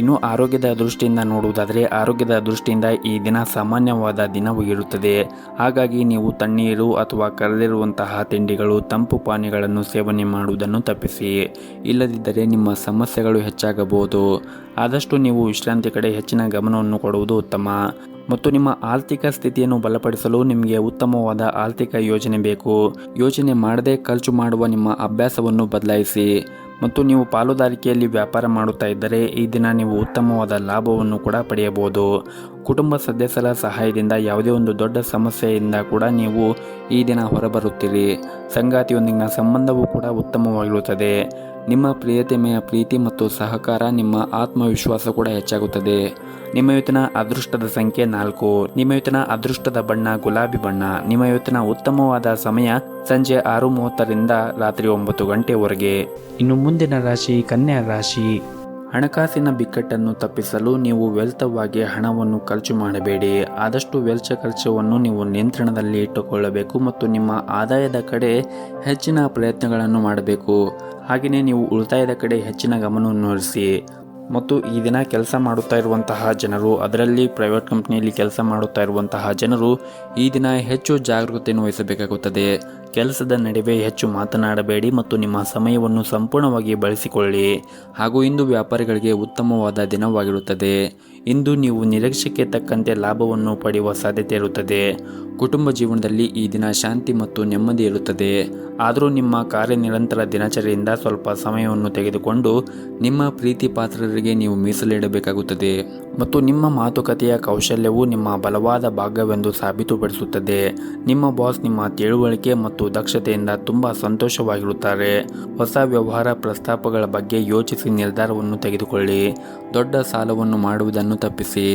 ಇನ್ನು ಆರೋಗ್ಯದ ದೃಷ್ಟಿಯಿಂದ ನೋಡುವುದಾದರೆ ಆರೋಗ್ಯದ ದೃಷ್ಟಿಯಿಂದ ಈ ದಿನ ಸಾಮಾನ್ಯವಾದ ದಿನವಾಗಿರುತ್ತದೆ. ಹಾಗಾಗಿ ನೀವು ತಣ್ಣೀರು ಅಥವಾ ಕರೆದಿರುವಂತಹ ತಿಂಡಿಗಳು ತಂಪು ಪಾನೀಯಗಳನ್ನು ಸೇವನೆ ಮಾಡುವುದನ್ನು ತಪ್ಪಿಸಿ. ಇಲ್ಲದಿದ್ದರೆ ನಿಮ್ಮ ಸಮಸ್ಯೆಗಳು ಹೆಚ್ಚಾಗಬಹುದು. ಆದಷ್ಟು ನೀವು ವಿಶ್ರಾಂತಿ ಕಡೆ ಹೆಚ್ಚಿನ ಗಮನವನ್ನು ಕೊಡುವುದು ಉತ್ತಮ. ಮತ್ತು ನಿಮ್ಮ ಆರ್ಥಿಕ ಸ್ಥಿತಿಯನ್ನು ಬಲಪಡಿಸಲು ನಿಮಗೆ ಉತ್ತಮವಾದ ಆರ್ಥಿಕ ಯೋಜನೆ ಬೇಕು. ಯೋಜನೆ ಮಾಡದೆ ಖರ್ಚು ಮಾಡುವ ನಿಮ್ಮ ಅಭ್ಯಾಸವನ್ನು ಬದಲಾಯಿಸಿ. ಮತ್ತು ನೀವು ಪಾಲುದಾರಿಕೆಯಲ್ಲಿ ವ್ಯಾಪಾರ ಮಾಡುತ್ತಾ ಇದ್ದರೆ ಈ ದಿನ ನೀವು ಉತ್ತಮವಾದ ಲಾಭವನ್ನು ಕೂಡ ಪಡೆಯಬಹುದು. ಕುಟುಂಬ ಸದಸ್ಯರ ಸಹಾಯದಿಂದ ಯಾವುದೇ ಒಂದು ದೊಡ್ಡ ಸಮಸ್ಯೆಯಿಂದ ಕೂಡ ನೀವು ಈ ದಿನ ಹೊರಬರುತ್ತೀರಿ. ಸಂಗಾತಿಯೊಂದಿಗಿನ ಸಂಬಂಧವೂ ಕೂಡ ಉತ್ತಮವಾಗಿರುತ್ತದೆ. ನಿಮ್ಮ ಪ್ರಿಯತೆಮೆಯ ಪ್ರೀತಿ ಮತ್ತು ಸಹಕಾರ, ನಿಮ್ಮ ಆತ್ಮವಿಶ್ವಾಸ ಕೂಡ ಹೆಚ್ಚಾಗುತ್ತದೆ. ನಿಮ್ಮ ಇವತ್ತಿನ ಅದೃಷ್ಟದ ಸಂಖ್ಯೆ 4. ನಿಮ್ಮ ಇವತ್ತಿನ ಅದೃಷ್ಟದ ಬಣ್ಣ ಗುಲಾಬಿ ಬಣ್ಣ. ನಿಮ್ಮ ಇವತ್ತಿನ ಉತ್ತಮವಾದ ಸಮಯ ಸಂಜೆ 6:30ರಿಂದ ರಾತ್ರಿ 9 ಗಂಟೆವರೆಗೆ. ಇನ್ನು ಮುಂದಿನ ರಾಶಿ ಕನ್ಯಾ ರಾಶಿ. ಹಣಕಾಸಿನ ಬಿಕ್ಕಟ್ಟನ್ನು ತಪ್ಪಿಸಲು ನೀವು ವೆಲ್ತವಾಗಿ ಹಣವನ್ನು ಖರ್ಚು ಮಾಡಬೇಡಿ. ಆದಷ್ಟು ವೆಚ್ಚ ಖರ್ಚವನ್ನು ನೀವು ನಿಯಂತ್ರಣದಲ್ಲಿ ಇಟ್ಟುಕೊಳ್ಳಬೇಕು ಮತ್ತು ನಿಮ್ಮ ಆದಾಯದ ಕಡೆ ಹೆಚ್ಚಿನ ಪ್ರಯತ್ನಗಳನ್ನು ಮಾಡಬೇಕು. ಹಾಗೆಯೇ ನೀವು ಉಳಿತಾಯದ ಕಡೆ ಹೆಚ್ಚಿನ ಗಮನವನ್ನು ಹರಿಸಿ. ಮತ್ತು ಈ ದಿನ ಕೆಲಸ ಮಾಡುತ್ತಾ ಇರುವಂತಹ ಜನರು, ಅದರಲ್ಲಿ ಪ್ರೈವೇಟ್ ಕಂಪ್ನಿಯಲ್ಲಿ ಕೆಲಸ ಮಾಡುತ್ತಾ ಇರುವಂತಹ ಜನರು ಈ ದಿನ ಹೆಚ್ಚು ಜಾಗೃತಿಯನ್ನು ವಹಿಸಬೇಕಾಗುತ್ತದೆ. ಕೆಲಸದ ನಡುವೆ ಹೆಚ್ಚು ಮಾತನಾಡಬೇಡಿ ಮತ್ತು ನಿಮ್ಮ ಸಮಯವನ್ನು ಸಂಪೂರ್ಣವಾಗಿ ಬಳಸಿಕೊಳ್ಳಿ. ಹಾಗೂ ಇಂದು ವ್ಯಾಪಾರಿಗಳಿಗೆ ಉತ್ತಮವಾದ ದಿನವಾಗಿರುತ್ತದೆ. ಇಂದು ನೀವು ನಿರೀಕ್ಷೆಗೆ ತಕ್ಕಂತೆ ಲಾಭವನ್ನು ಪಡೆಯುವ ಸಾಧ್ಯತೆ ಇರುತ್ತದೆ. ಕುಟುಂಬ ಜೀವನದಲ್ಲಿ ಈ ದಿನ ಶಾಂತಿ ಮತ್ತು ನೆಮ್ಮದಿ ಇರುತ್ತದೆ. ಆದರೂ ನಿಮ್ಮ ಕಾರ್ಯನಿರಂತರ ದಿನಚರಿಯಿಂದ ಸ್ವಲ್ಪ ಸಮಯವನ್ನು ತೆಗೆದುಕೊಂಡು ನಿಮ್ಮ ಪ್ರೀತಿ ಪಾತ್ರರಿಗೆ ನೀವು ಮೀಸಲಿಡಬೇಕಾಗುತ್ತದೆ. ಮತ್ತು ನಿಮ್ಮ ಮಾತುಕತೆಯ ಕೌಶಲ್ಯವು ನಿಮ್ಮ ಬಲವಾದ ಭಾಗವೆಂದು ಸಾಬೀತುಪಡಿಸುತ್ತದೆ. ನಿಮ್ಮ ಬಾಸ್ ನಿಮ್ಮ ತಿಳುವಳಿಕೆ ಮತ್ತು ದಕ್ಷತೆಯಿಂದ ತುಂಬ ಸಂತೋಷವಾಗಿರುತ್ತಾರೆ. ಹೊಸ ವ್ಯವಹಾರ ಪ್ರಸ್ತಾಪಗಳ ಬಗ್ಗೆ ಯೋಚಿಸಿ ನಿರ್ಧಾರವನ್ನು ತೆಗೆದುಕೊಳ್ಳಿ. ದೊಡ್ಡ ಸಾಲವನ್ನು ಮಾಡುವುದನ್ನು ತಪ್ಪಿಸಿ.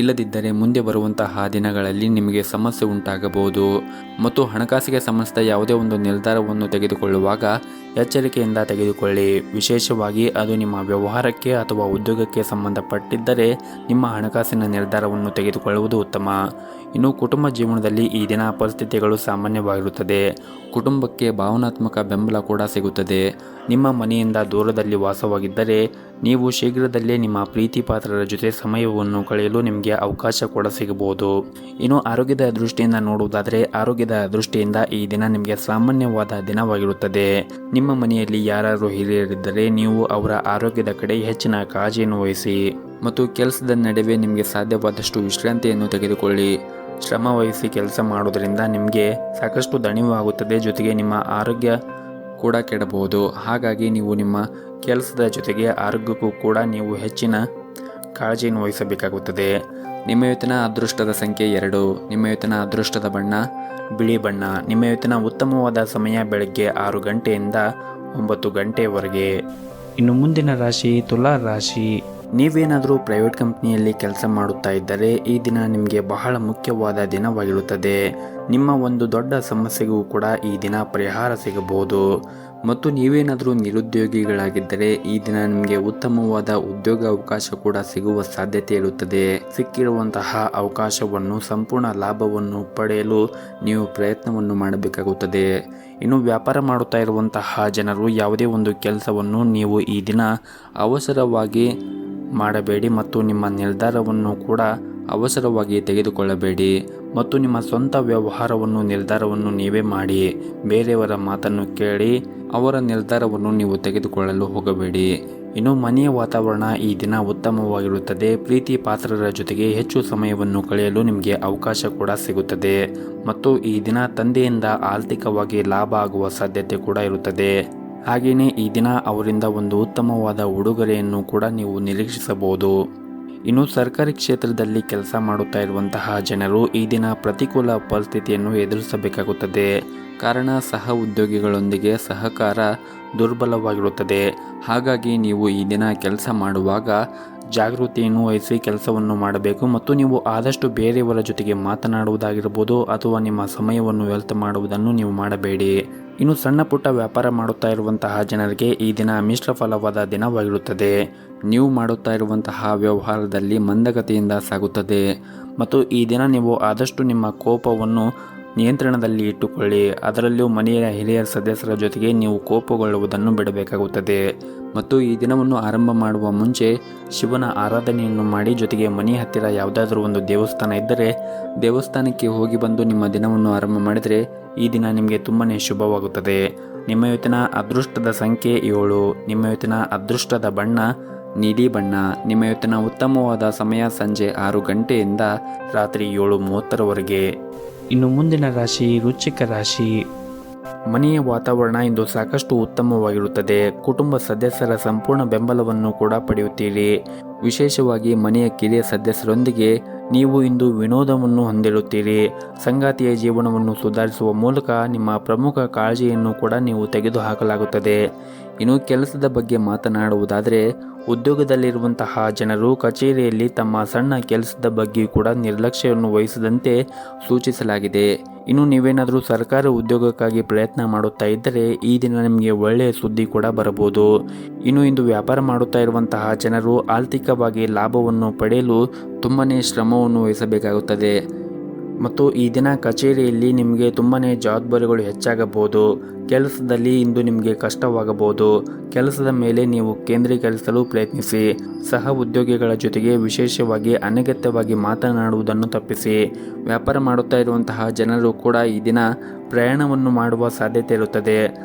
ಇಲ್ಲದಿದ್ದರೆ ಮುಂದೆ ಬರುವಂತಹ ದಿನಗಳಲ್ಲಿ ನಿಮಗೆ ಸಮಸ್ಯೆ ಉಂಟಾಗಬಹುದು. ಮತ್ತು ಹಣಕಾಸಿಗೆ ಸಂಬಂಧಿಸಿದ ಯಾವುದೇ ಒಂದು ನಿರ್ಧಾರವನ್ನು ತೆಗೆದುಕೊಳ್ಳುವಾಗ ಎಚ್ಚರಿಕೆಯಿಂದ ತೆಗೆದುಕೊಳ್ಳಿ. ವಿಶೇಷವಾಗಿ ಅದು ನಿಮ್ಮ ವ್ಯವಹಾರಕ್ಕೆ ಅಥವಾ ಉದ್ಯೋಗಕ್ಕೆ ಸಂಬಂಧಪಟ್ಟಿದ್ದರೆ ನಿಮ್ಮ ಹಣಕಾಸಿನ ನಿರ್ಧಾರವನ್ನು ತೆಗೆದುಕೊಳ್ಳುವುದು ಉತ್ತಮ. ಇನ್ನು ಕುಟುಂಬ ಜೀವನದಲ್ಲಿ ಈ ದಿನ ಪರಿಸ್ಥಿತಿಗಳು ಸಾಮಾನ್ಯವಾಗಿರುತ್ತದೆ. ಕುಟುಂಬಕ್ಕೆ ಭಾವನಾತ್ಮಕ ಬೆಂಬಲ ಕೂಡ ಸಿಗುತ್ತದೆ. ನಿಮ್ಮ ಮನೆಯಿಂದ ದೂರದಲ್ಲಿ ವಾಸವಾಗಿದ್ದರೆ ನೀವು ಶೀಘ್ರದಲ್ಲೇ ನಿಮ್ಮ ಪ್ರೀತಿ ಪಾತ್ರರ ಜೊತೆ ಸಮಯವನ್ನು ಕಳೆಯಲು ನಿಮಗೆ ಅವಕಾಶ ಕೂಡ ಸಿಗಬಹುದು. ಇನ್ನು ಆರೋಗ್ಯದ ದೃಷ್ಟಿಯಿಂದ ನೋಡುವುದಾದರೆ ಆರೋಗ್ಯದ ದೃಷ್ಟಿಯಿಂದ ಈ ದಿನ ನಿಮಗೆ ಸಾಮಾನ್ಯವಾದ ದಿನವಾಗಿರುತ್ತದೆ. ನಿಮ್ಮ ಮನೆಯಲ್ಲಿ ಯಾರಾದರೂ ಹಿರಿಯರಿದ್ದರೆ ನೀವು ಅವರ ಆರೋಗ್ಯದ ಕಡೆ ಹೆಚ್ಚಿನ ಕಾಳಜಿಯನ್ನು ವಹಿಸಿ. ಮತ್ತು ಕೆಲಸದ ನಡುವೆ ನಿಮಗೆ ಸಾಧ್ಯವಾದಷ್ಟು ವಿಶ್ರಾಂತಿಯನ್ನು ತೆಗೆದುಕೊಳ್ಳಿ. ಶ್ರಮ ವಹಿಸಿ ಕೆಲಸ ಮಾಡೋದ್ರಿಂದ ನಿಮಗೆ ಸಾಕಷ್ಟು ದಣಿವು ಆಗುತ್ತದೆ, ಜೊತೆಗೆ ನಿಮ್ಮ ಆರೋಗ್ಯ ಕೂಡ ಕೆಡಬಹುದು. ಹಾಗಾಗಿ ನೀವು ನಿಮ್ಮ ಕೆಲಸದ ಜೊತೆಗೆ ಆರೋಗ್ಯಕ್ಕೂ ಕೂಡ ನೀವು ಹೆಚ್ಚಿನ ಕಾಳಜಿಯನ್ನು ವಹಿಸಬೇಕಾಗುತ್ತದೆ. ನಿಮ್ಮ ಇವತ್ತಿನ ಅದೃಷ್ಟದ ಸಂಖ್ಯೆ 2. ನಿಮ್ಮ ಇವತ್ತಿನ ಅದೃಷ್ಟದ ಬಣ್ಣ ಬಿಳಿ ಬಣ್ಣ. ನಿಮ್ಮ ಇವತ್ತಿನ ಉತ್ತಮವಾದ ಸಮಯ ಬೆಳಗ್ಗೆ 6 ಗಂಟೆಯಿಂದ 9 ಗಂಟೆವರೆಗೆ. ಇನ್ನು ಮುಂದಿನ ರಾಶಿ ತುಲಾ ರಾಶಿ. ನೀವೇನಾದರೂ ಪ್ರೈವೇಟ್ ಕಂಪ್ನಿಯಲ್ಲಿ ಕೆಲಸ ಮಾಡುತ್ತಾ ಇದ್ದರೆ ಈ ದಿನ ನಿಮಗೆ ಬಹಳ ಮುಖ್ಯವಾದ ದಿನವಾಗಿರುತ್ತದೆ. ನಿಮ್ಮ ಒಂದು ದೊಡ್ಡ ಸಮಸ್ಯೆಗೂ ಕೂಡ ಈ ದಿನ ಪರಿಹಾರ ಸಿಗಬಹುದು. ಮತ್ತು ನೀವೇನಾದರೂ ನಿರುದ್ಯೋಗಿಗಳಾಗಿದ್ದರೆ ಈ ದಿನ ನಿಮಗೆ ಉತ್ತಮವಾದ ಉದ್ಯೋಗ ಅವಕಾಶ ಕೂಡ ಸಿಗುವ ಸಾಧ್ಯತೆ ಇರುತ್ತದೆ. ಸಿಕ್ಕಿರುವಂತಹ ಅವಕಾಶವನ್ನು ಸಂಪೂರ್ಣ ಲಾಭವನ್ನು ಪಡೆಯಲು ನೀವು ಪ್ರಯತ್ನವನ್ನು ಮಾಡಬೇಕಾಗುತ್ತದೆ. ಇನ್ನು ವ್ಯಾಪಾರ ಮಾಡುತ್ತಾ ಇರುವಂತಹ ಜನರು ಯಾವುದೇ ಒಂದು ಕೆಲಸವನ್ನು ನೀವು ಈ ದಿನ ಅವಸರವಾಗಿ ಮಾಡಬೇಡಿ ಮತ್ತು ನಿಮ್ಮ ನಿರ್ಧಾರವನ್ನು ಕೂಡ ಅವಸರವಾಗಿ ತೆಗೆದುಕೊಳ್ಳಬೇಡಿ. ಮತ್ತು ನಿಮ್ಮ ಸ್ವಂತ ನಿರ್ಧಾರವನ್ನು ನೀವೇ ಮಾಡಿ. ಬೇರೆಯವರ ಮಾತನ್ನು ಕೇಳಿ ಅವರ ನಿರ್ಧಾರವನ್ನು ನೀವು ತೆಗೆದುಕೊಳ್ಳಲು ಹೋಗಬೇಡಿ. ಇನ್ನು ಮನೆಯ ವಾತಾವರಣ ಈ ದಿನ ಉತ್ತಮವಾಗಿರುತ್ತದೆ. ಪ್ರೀತಿ ಪಾತ್ರರ ಜೊತೆಗೆ ಹೆಚ್ಚು ಸಮಯವನ್ನು ಕಳೆಯಲು ನಿಮಗೆ ಅವಕಾಶ ಕೂಡ ಸಿಗುತ್ತದೆ. ಮತ್ತು ಈ ದಿನ ತಂದೆಯಿಂದ ಆರ್ಥಿಕವಾಗಿ ಲಾಭ ಆಗುವ ಸಾಧ್ಯತೆ ಕೂಡ ಇರುತ್ತದೆ. ಹಾಗೆಯೇ ಈ ದಿನ ಅವರಿಂದ ಒಂದು ಉತ್ತಮವಾದ ಉಡುಗೊರೆಯನ್ನು ಕೂಡ ನೀವು ನಿರೀಕ್ಷಿಸಬಹುದು. ಇನ್ನು ಸರ್ಕಾರಿ ಕ್ಷೇತ್ರದಲ್ಲಿ ಕೆಲಸ ಮಾಡುತ್ತಾ ಇರುವಂತಹ ಜನರು ಈ ದಿನ ಪ್ರತಿಕೂಲ ಪರಿಸ್ಥಿತಿಯನ್ನು ಎದುರಿಸಬೇಕಾಗುತ್ತದೆ. ಕಾರಣ ಸಹ ಉದ್ಯೋಗಿಗಳೊಂದಿಗೆ ಸಹಕಾರ ದುರ್ಬಲವಾಗಿರುತ್ತದೆ. ಹಾಗಾಗಿ ನೀವು ಈ ದಿನ ಕೆಲಸ ಮಾಡುವಾಗ ಜಾಗೃತಿಯನ್ನು ವಹಿಸಿ ಕೆಲಸವನ್ನು ಮಾಡಬೇಕು. ಮತ್ತು ನೀವು ಆದಷ್ಟು ಬೇರೆಯವರ ಜೊತೆಗೆ ಮಾತನಾಡುವುದಾಗಿರ್ಬೋದು ಅಥವಾ ನಿಮ್ಮ ಸಮಯವನ್ನು ವ್ಯರ್ಥ ಮಾಡುವುದನ್ನು ನೀವು ಮಾಡಬೇಡಿ. ಇನ್ನು ಸಣ್ಣ ಪುಟ್ಟ ವ್ಯಾಪಾರ ಮಾಡುತ್ತಾ ಇರುವಂತಹ ಜನರಿಗೆ ಈ ದಿನ ಮಿಶ್ರ ಫಲವಾದ ದಿನವಾಗಿರುತ್ತದೆ. ನೀವು ಮಾಡುತ್ತಾ ಇರುವಂತಹ ವ್ಯವಹಾರದಲ್ಲಿ ಮಂದಗತಿಯಿಂದ ಸಾಗುತ್ತದೆ. ಮತ್ತು ಈ ದಿನ ನೀವು ಆದಷ್ಟು ನಿಮ್ಮ ಕೋಪವನ್ನು ನಿಯಂತ್ರಣದಲ್ಲಿ ಇಟ್ಟುಕೊಳ್ಳಿ. ಅದರಲ್ಲೂ ಮನೆಯ ಹಿರಿಯ ಸದಸ್ಯರ ಜೊತೆಗೆ ನೀವು ಕೋಪಗೊಳ್ಳುವುದನ್ನು ಬಿಡಬೇಕಾಗುತ್ತದೆ. ಮತ್ತು ಈ ದಿನವನ್ನು ಆರಂಭ ಮಾಡುವ ಮುಂಚೆ ಶಿವನ ಆರಾಧನೆಯನ್ನು ಮಾಡಿ, ಜೊತೆಗೆ ಮನೆ ಹತ್ತಿರ ಯಾವುದಾದ್ರೂ ಒಂದು ದೇವಸ್ಥಾನ ಇದ್ದರೆ ದೇವಸ್ಥಾನಕ್ಕೆ ಹೋಗಿ ಬಂದು ನಿಮ್ಮ ದಿನವನ್ನು ಆರಂಭ ಮಾಡಿದರೆ ಈ ದಿನ ನಿಮಗೆ ತುಂಬಾ ಶುಭವಾಗುತ್ತದೆ. ನಿಮ್ಮ ಇವತ್ತಿನ ಅದೃಷ್ಟದ ಸಂಖ್ಯೆ 7. ನಿಮ್ಮ ಇವತ್ತಿನ ಅದೃಷ್ಟದ ಬಣ್ಣ ನೀಲಿ ಬಣ್ಣ. ನಿಮ್ಮ ಇವತ್ತಿನ ಉತ್ತಮವಾದ ಸಮಯ ಸಂಜೆ 6 ಗಂಟೆಯಿಂದ ರಾತ್ರಿ 7:30ರವರೆಗೆ. ಇನ್ನು ಮುಂದಿನ ರಾಶಿ ವೃಶ್ಚಿಕ ರಾಶಿ. ಮನೆಯ ವಾತಾವರಣ ಇಂದು ಸಾಕಷ್ಟು ಉತ್ತಮವಾಗಿರುತ್ತದೆ. ಕುಟುಂಬ ಸದಸ್ಯರ ಸಂಪೂರ್ಣ ಬೆಂಬಲವನ್ನು ಕೂಡ ಪಡೆಯುತ್ತೀರಿ. ವಿಶೇಷವಾಗಿ ಮನೆಯ ಕಿರಿಯ ಸದಸ್ಯರೊಂದಿಗೆ ನೀವು ಇಂದು ವಿನೋದವನ್ನು ಹೊಂದಿರುತ್ತೀರಿ. ಸಂಗಾತಿಯ ಜೀವನವನ್ನು ಸುಧಾರಿಸುವ ಮೂಲಕ ನಿಮ್ಮ ಪ್ರಮುಖ ಕಾಳಜಿಯನ್ನು ಕೂಡ ನೀವು ತೆಗೆದುಹಾಕಲಾಗುತ್ತದೆ. ಇನ್ನು ಕೆಲಸದ ಬಗ್ಗೆ ಮಾತನಾಡುವುದಾದರೆ ಉದ್ಯೋಗದಲ್ಲಿರುವಂತಹ ಜನರು ಕಚೇರಿಯಲ್ಲಿ ತಮ್ಮ ಸಣ್ಣ ಕೆಲಸದ ಬಗ್ಗೆ ಕೂಡ ನಿರ್ಲಕ್ಷ್ಯವನ್ನು ವಹಿಸದಂತೆ ಸೂಚಿಸಲಾಗಿದೆ. ಇನ್ನು ನೀವೇನಾದರೂ ಸರ್ಕಾರಿ ಉದ್ಯೋಗಕ್ಕಾಗಿ ಪ್ರಯತ್ನ ಮಾಡುತ್ತಾ ಇದ್ದರೆ ಈ ದಿನ ನಿಮಗೆ ಒಳ್ಳೆಯ ಸುದ್ದಿ ಕೂಡ ಬರಬಹುದು. ಇನ್ನು ಇಂದು ವ್ಯಾಪಾರ ಮಾಡುತ್ತಾ ಇರುವಂತಹ ಜನರು ಆರ್ಥಿಕವಾಗಿ ಲಾಭವನ್ನು ಪಡೆಯಲು ತುಂಬಾ ಶ್ರಮವನ್ನು ವಹಿಸಬೇಕಾಗುತ್ತದೆ. ಮತ್ತು ಈ ದಿನ ಕಚೇರಿಯಲ್ಲಿ ನಿಮಗೆ ತುಂಬಾ ಜವಾಬ್ದಾರಿಗಳು ಹೆಚ್ಚಾಗಬಹುದು. ಕೆಲಸದಲ್ಲಿ ಇಂದು ನಿಮಗೆ ಕಷ್ಟವಾಗಬಹುದು. ಕೆಲಸದ ಮೇಲೆ ನೀವು ಕೇಂದ್ರೀಕರಿಸಲು ಪ್ರಯತ್ನಿಸಿ. ಸಹ ಉದ್ಯೋಗಿಗಳ ಜೊತೆಗೆ ವಿಶೇಷವಾಗಿ ಅನಗತ್ಯವಾಗಿ ಮಾತನಾಡುವುದನ್ನು ತಪ್ಪಿಸಿ. ವ್ಯಾಪಾರ ಮಾಡುತ್ತಾ ಇರುವಂತಹ ಜನರು ಕೂಡ ಈ ದಿನ ಪ್ರಯಾಣವನ್ನು ಮಾಡುವ ಸಾಧ್ಯತೆ ಇರುತ್ತದೆ.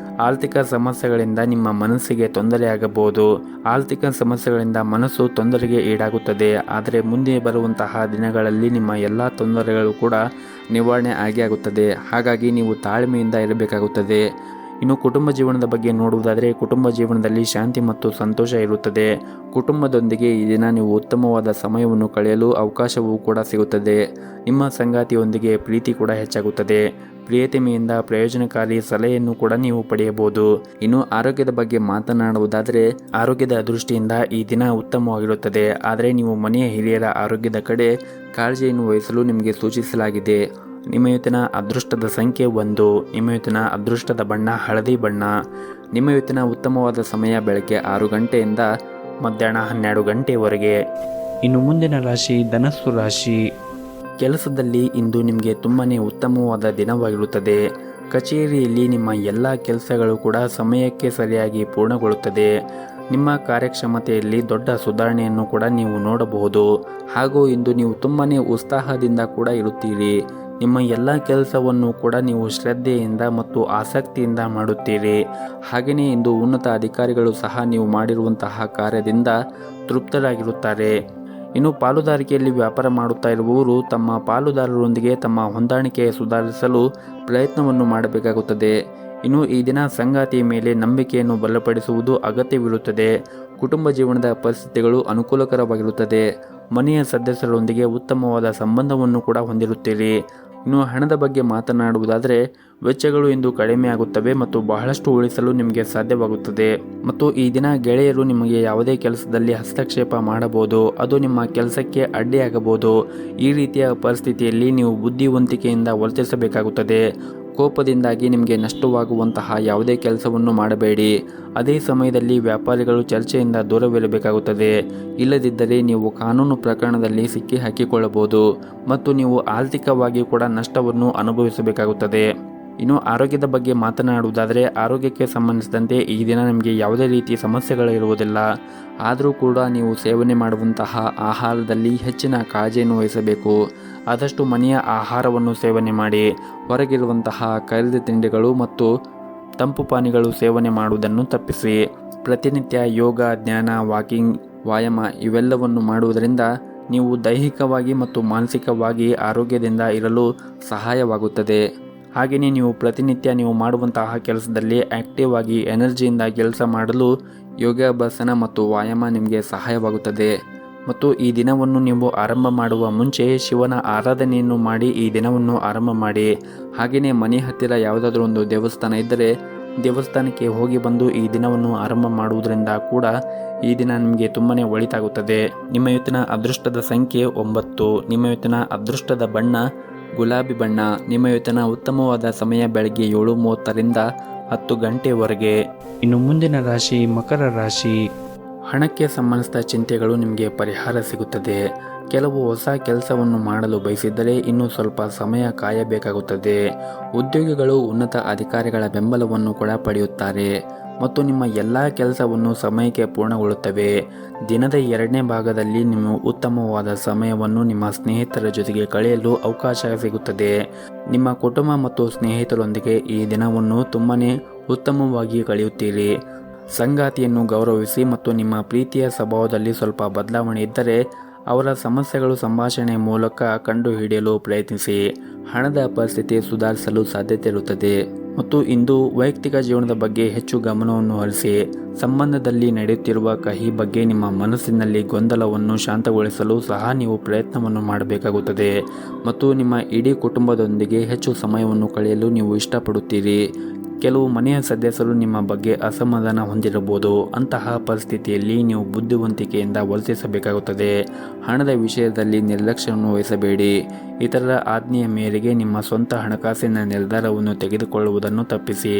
ಆರ್ಥಿಕ ಸಮಸ್ಯೆಗಳಿಂದ ನಿಮ್ಮ ಮನಸ್ಸಿಗೆ ತೊಂದರೆಯಾಗಬಹುದು. ಆರ್ಥಿಕ ಸಮಸ್ಯೆಗಳಿಂದ ಮನಸ್ಸು ತೊಂದರೆಗೆ ಈಡಾಗುತ್ತದೆ. ಆದರೆ ಮುಂದೆ ಬರುವಂತಹ ದಿನಗಳಲ್ಲಿ ನಿಮ್ಮ ಎಲ್ಲ ತೊಂದರೆಗಳು ಕೂಡ ನಿವಾರಣೆ ಆಗುತ್ತದೆ. ಹಾಗಾಗಿ ನೀವು ತಾಳ್ಮೆಯಿಂದ ಇರಬೇಕಾಗುತ್ತದೆ. ಇನ್ನು ಕುಟುಂಬ ಜೀವನದ ಬಗ್ಗೆ ನೋಡುವುದಾದರೆ ಕುಟುಂಬ ಜೀವನದಲ್ಲಿ ಶಾಂತಿ ಮತ್ತು ಸಂತೋಷ ಇರುತ್ತದೆ. ಕುಟುಂಬದೊಂದಿಗೆ ಈ ದಿನ ನೀವು ಉತ್ತಮವಾದ ಸಮಯವನ್ನು ಕಳೆಯಲು ಅವಕಾಶವೂ ಕೂಡ ಸಿಗುತ್ತದೆ. ನಿಮ್ಮ ಸಂಗಾತಿಯೊಂದಿಗೆ ಪ್ರೀತಿ ಕೂಡ ಹೆಚ್ಚಾಗುತ್ತದೆ. ಪ್ರಿಯತಮೆಯಿಂದ ಪ್ರಯೋಜನಕಾರಿ ಸಲಹೆಯನ್ನು ಕೂಡ ನೀವು ಪಡೆಯಬಹುದು. ಇನ್ನು ಆರೋಗ್ಯದ ಬಗ್ಗೆ ಮಾತನಾಡುವುದಾದರೆ ಆರೋಗ್ಯದ ದೃಷ್ಟಿಯಿಂದ ಈ ದಿನ ಉತ್ತಮವಾಗಿರುತ್ತದೆ. ಆದರೆ ನೀವು ಮನೆಯ ಹಿರಿಯರ ಆರೋಗ್ಯದ ಕಡೆ ಕಾಳಜಿಯನ್ನು ವಹಿಸಲು ನಿಮಗೆ ಸೂಚಿಸಲಾಗಿದೆ. ನಿಮ್ಮ ಇವತ್ತಿನ ಅದೃಷ್ಟದ ಸಂಖ್ಯೆ 1. ನಿಮ್ಮ ಇವತ್ತಿನ ಅದೃಷ್ಟದ ಬಣ್ಣ ಹಳದಿ ಬಣ್ಣ. ನಿಮ್ಮ ಇವತ್ತಿನ ಉತ್ತಮವಾದ ಸಮಯ ಬೆಳಗ್ಗೆ 6 ಗಂಟೆಯಿಂದ ಮಧ್ಯಾಹ್ನ 12 ಗಂಟೆವರೆಗೆ. ಇನ್ನು ಮುಂದಿನ ರಾಶಿ ಧನಸ್ಸು ರಾಶಿ. ಕೆಲಸದಲ್ಲಿ ಇಂದು ನಿಮಗೆ ತುಂಬಾ ಉತ್ತಮವಾದ ದಿನವಾಗಿರುತ್ತದೆ. ಕಚೇರಿಯಲ್ಲಿ ನಿಮ್ಮ ಎಲ್ಲ ಕೆಲಸಗಳು ಕೂಡ ಸಮಯಕ್ಕೆ ಸರಿಯಾಗಿ ಪೂರ್ಣಗೊಳ್ಳುತ್ತದೆ. ನಿಮ್ಮ ಕಾರ್ಯಕ್ಷಮತೆಯಲ್ಲಿ ದೊಡ್ಡ ಸುಧಾರಣೆಯನ್ನು ಕೂಡ ನೀವು ನೋಡಬಹುದು. ಹಾಗೂ ಇಂದು ನೀವು ತುಂಬಾ ಉತ್ಸಾಹದಿಂದ ಕೂಡ ಇರುತ್ತೀರಿ. ನಿಮ್ಮ ಎಲ್ಲ ಕೆಲಸವನ್ನು ಕೂಡ ನೀವು ಶ್ರದ್ಧೆಯಿಂದ ಮತ್ತು ಆಸಕ್ತಿಯಿಂದ ಮಾಡುತ್ತೀರಿ. ಹಾಗೆಯೇ ಇಂದು ಉನ್ನತ ಅಧಿಕಾರಿಗಳು ಸಹ ನೀವು ಮಾಡಿರುವಂತಹ ಕಾರ್ಯದಿಂದ ತೃಪ್ತರಾಗಿರುತ್ತಾರೆ. ಇನ್ನು ಪಾಲುದಾರಿಕೆಯಲ್ಲಿ ವ್ಯಾಪಾರ ಮಾಡುತ್ತಾ ಇರುವವರು ತಮ್ಮ ಪಾಲುದಾರರೊಂದಿಗೆ ತಮ್ಮ ಹೊಂದಾಣಿಕೆ ಸುಧಾರಿಸಲು ಪ್ರಯತ್ನವನ್ನು ಮಾಡಬೇಕಾಗುತ್ತದೆ. ಇನ್ನು ಈ ದಿನ ಸಂಗಾತಿಯ ಮೇಲೆ ನಂಬಿಕೆಯನ್ನು ಬಲಪಡಿಸುವುದು ಅಗತ್ಯವಿರುತ್ತದೆ. ಕುಟುಂಬ ಜೀವನದ ಪರಿಸ್ಥಿತಿಗಳು ಅನುಕೂಲಕರವಾಗಿರುತ್ತದೆ. ಮನೆಯ ಸದಸ್ಯರೊಂದಿಗೆ ಉತ್ತಮವಾದ ಸಂಬಂಧವನ್ನು ಕೂಡ ಹೊಂದಿರುತ್ತೀರಿ. ಇನ್ನು ಹಣದ ಬಗ್ಗೆ ಮಾತನಾಡುವುದಾದರೆ ವೆಚ್ಚಗಳು ಇಂದು ಕಡಿಮೆ ಆಗುತ್ತವೆ ಮತ್ತು ಬಹಳಷ್ಟು ಉಳಿಸಲು ನಿಮಗೆ ಸಾಧ್ಯವಾಗುತ್ತದೆ. ಮತ್ತು ಈ ದಿನ ಗೆಳೆಯರು ನಿಮಗೆ ಯಾವುದೇ ಕೆಲಸದಲ್ಲಿ ಹಸ್ತಕ್ಷೇಪ ಮಾಡಬಹುದು, ಅದು ನಿಮ್ಮ ಕೆಲಸಕ್ಕೆ ಅಡ್ಡಿಯಾಗಬಹುದು. ಈ ರೀತಿಯ ಪರಿಸ್ಥಿತಿಯಲ್ಲಿ ನೀವು ಬುದ್ಧಿವಂತಿಕೆಯಿಂದ ವರ್ತಿಸಬೇಕಾಗುತ್ತದೆ. ಕೋಪದಿಂದಾಗಿ ನಿಮಗೆ ನಷ್ಟವಾಗುವಂತಹ ಯಾವುದೇ ಕೆಲಸವನ್ನು ಮಾಡಬೇಡಿ. ಅದೇ ಸಮಯದಲ್ಲಿ ವ್ಯಾಪಾರಿಗಳು ಚರ್ಚೆಯಿಂದ ದೂರವಿರಬೇಕಾಗುತ್ತದೆ. ಇಲ್ಲದಿದ್ದರೆ ನೀವು ಕಾನೂನು ಪ್ರಕರಣದಲ್ಲಿ ಸಿಕ್ಕಿ ಹಾಕಿಕೊಳ್ಳಬಹುದು ಮತ್ತು ನೀವು ಆರ್ಥಿಕವಾಗಿ ಕೂಡ ನಷ್ಟವನ್ನು ಅನುಭವಿಸಬೇಕಾಗುತ್ತದೆ. ಇನ್ನು ಆರೋಗ್ಯದ ಬಗ್ಗೆ ಮಾತನಾಡುವುದಾದರೆ ಆರೋಗ್ಯಕ್ಕೆ ಸಂಬಂಧಿಸಿದಂತೆ ಈ ದಿನ ನಿಮಗೆ ಯಾವುದೇ ರೀತಿಯ ಸಮಸ್ಯೆಗಳಿರುವುದಿಲ್ಲ. ಆದರೂ ಕೂಡ ನೀವು ಸೇವನೆ ಮಾಡುವಂತಹ ಆಹಾರದಲ್ಲಿ ಹೆಚ್ಚಿನ ಕಾಳಜಿಯನ್ನು ವಹಿಸಬೇಕು. ಆದಷ್ಟು ಮನೆಯ ಆಹಾರವನ್ನು ಸೇವನೆ ಮಾಡಿ. ಹೊರಗಿರುವಂತಹ ಕರಿದ ತಿಂಡಿಗಳು ಮತ್ತು ತಂಪು ಪಾನೀಯಗಳು ಸೇವನೆ ಮಾಡುವುದನ್ನು ತಪ್ಪಿಸಿ. ಪ್ರತಿನಿತ್ಯ ಯೋಗ, ಧ್ಯಾನ, ವಾಕಿಂಗ್, ವ್ಯಾಯಾಮ ಇವೆಲ್ಲವನ್ನು ಮಾಡುವುದರಿಂದ ನೀವು ದೈಹಿಕವಾಗಿ ಮತ್ತು ಮಾನಸಿಕವಾಗಿ ಆರೋಗ್ಯದಿಂದ ಇರಲು ಸಹಾಯವಾಗುತ್ತದೆ. ಹಾಗೆಯೇ ನೀವು ಪ್ರತಿನಿತ್ಯ ನೀವು ಮಾಡುವಂತಹ ಕೆಲಸದಲ್ಲಿ ಆಕ್ಟಿವ್ ಆಗಿ ಎನರ್ಜಿಯಿಂದ ಕೆಲಸ ಮಾಡಲು ಯೋಗಾಭ್ಯಾಸನ ಮತ್ತು ವ್ಯಾಯಾಮ ನಿಮಗೆ ಸಹಾಯವಾಗುತ್ತದೆ. ಮತ್ತು ಈ ದಿನವನ್ನು ನೀವು ಆರಂಭ ಮಾಡುವ ಮುಂಚೆ ಶಿವನ ಆರಾಧನೆಯನ್ನು ಮಾಡಿ ಈ ದಿನವನ್ನು ಆರಂಭ ಮಾಡಿ. ಹಾಗೆಯೇ ಮನೆ ಹತ್ತಿರ ಯಾವುದಾದ್ರೂ ಒಂದು ದೇವಸ್ಥಾನ ಇದ್ದರೆ ದೇವಸ್ಥಾನಕ್ಕೆ ಹೋಗಿ ಬಂದು ಈ ದಿನವನ್ನು ಆರಂಭ ಮಾಡುವುದರಿಂದ ಕೂಡ ಈ ದಿನ ನಿಮಗೆ ತುಂಬಾ ಒಳಿತಾಗುತ್ತದೆ. ನಿಮ್ಮ ಇವತ್ತಿನ ಅದೃಷ್ಟದ ಸಂಖ್ಯೆ 9. ನಿಮ್ಮ ಇವತ್ತಿನ ಅದೃಷ್ಟದ ಬಣ್ಣ ಗುಲಾಬಿ ಬಣ್ಣ. ನಿಮ್ಮ ಇವತ್ತಿನ ಉತ್ತಮವಾದ ಸಮಯ ಬೆಳಗ್ಗೆ 7:30ರಿಂದ 10 ಗಂಟೆವರೆಗೆ. ಇನ್ನು ಮುಂದಿನ ರಾಶಿ ಮಕರ ರಾಶಿ. ಹಣಕ್ಕೆ ಸಂಬಂಧಿಸಿದ ಚಿಂತೆಗಳು ನಿಮಗೆ ಪರಿಹಾರ ಸಿಗುತ್ತದೆ. ಕೆಲವು ಹೊಸ ಕೆಲಸವನ್ನು ಮಾಡಲು ಬಯಸಿದ್ದರೆ ಇನ್ನೂ ಸ್ವಲ್ಪ ಸಮಯ ಕಾಯಬೇಕಾಗುತ್ತದೆ. ಉದ್ಯೋಗಿಗಳು ಉನ್ನತ ಅಧಿಕಾರಿಗಳ ಬೆಂಬಲವನ್ನು ಕೂಡ ಪಡೆಯುತ್ತಾರೆ ಮತ್ತು ನಿಮ್ಮ ಎಲ್ಲ ಕೆಲಸವನ್ನು ಸಮಯಕ್ಕೆ ಪೂರ್ಣಗೊಳ್ಳುತ್ತವೆ. ದಿನದ 2ನೇ ಭಾಗದಲ್ಲಿ ನೀವು ಉತ್ತಮವಾದ ಸಮಯವನ್ನು ನಿಮ್ಮ ಸ್ನೇಹಿತರ ಜೊತೆಗೆ ಕಳೆಯಲು ಅವಕಾಶ ಸಿಗುತ್ತದೆ. ನಿಮ್ಮ ಕುಟುಂಬ ಮತ್ತು ಸ್ನೇಹಿತರೊಂದಿಗೆ ಈ ದಿನವನ್ನು ತುಂಬಾ ಉತ್ತಮವಾಗಿ ಕಳೆಯುತ್ತೀರಿ. ಸಂಗಾತಿಯನ್ನು ಗೌರವಿಸಿ ಮತ್ತು ನಿಮ್ಮ ಪ್ರೀತಿಯ ಸ್ವಭಾವದಲ್ಲಿ ಸ್ವಲ್ಪ ಬದಲಾವಣೆ ಇದ್ದರೆ ಅವರ ಸಮಸ್ಯೆಗಳು ಸಂಭಾಷಣೆಯ ಮೂಲಕ ಕಂಡುಹಿಡಿಯಲು ಪ್ರಯತ್ನಿಸಿ. ಹಣದ ಪರಿಸ್ಥಿತಿ ಸುಧಾರಿಸಲು ಸಾಧ್ಯತೆ ಇರುತ್ತದೆ ಮತ್ತು ಇಂದು ವೈಯಕ್ತಿಕ ಜೀವನದ ಬಗ್ಗೆ ಹೆಚ್ಚು ಗಮನವನ್ನು ಹರಿಸಿ. ಸಂಬಂಧದಲ್ಲಿ ನಡೆಯುತ್ತಿರುವ ಕಹಿ ಬಗ್ಗೆ ನಿಮ್ಮ ಮನಸ್ಸಿನಲ್ಲಿ ಗೊಂದಲವನ್ನು ಶಾಂತಗೊಳಿಸಲು ಸಹ ನೀವು ಪ್ರಯತ್ನವನ್ನು ಮಾಡಬೇಕಾಗುತ್ತದೆ ಮತ್ತು ನಿಮ್ಮ ಇಡೀ ಕುಟುಂಬದೊಂದಿಗೆ ಹೆಚ್ಚು ಸಮಯವನ್ನು ಕಳೆಯಲು ನೀವು ಇಷ್ಟಪಡುತ್ತೀರಿ. ಕೆಲವು ಮನೆಯ ಸದಸ್ಯರು ನಿಮ್ಮ ಬಗ್ಗೆ ಅಸಮಾಧಾನ ಹೊಂದಿರಬಹುದು. ಅಂತಹ ಪರಿಸ್ಥಿತಿಯಲ್ಲಿ ನೀವು ಬುದ್ಧಿವಂತಿಕೆಯಿಂದ ವರ್ತಿಸಬೇಕಾಗುತ್ತದೆ. ಹಣದ ವಿಷಯದಲ್ಲಿ ನಿರ್ಲಕ್ಷ್ಯವನ್ನು ವಹಿಸಬೇಡಿ. ಇತರರ ಆಜ್ಞೆಯ ಮೇರೆಗೆ ನಿಮ್ಮ ಸ್ವಂತ ಹಣಕಾಸಿನ ನಿರ್ಧಾರವನ್ನು ತೆಗೆದುಕೊಳ್ಳುವುದನ್ನು ತಪ್ಪಿಸಿ.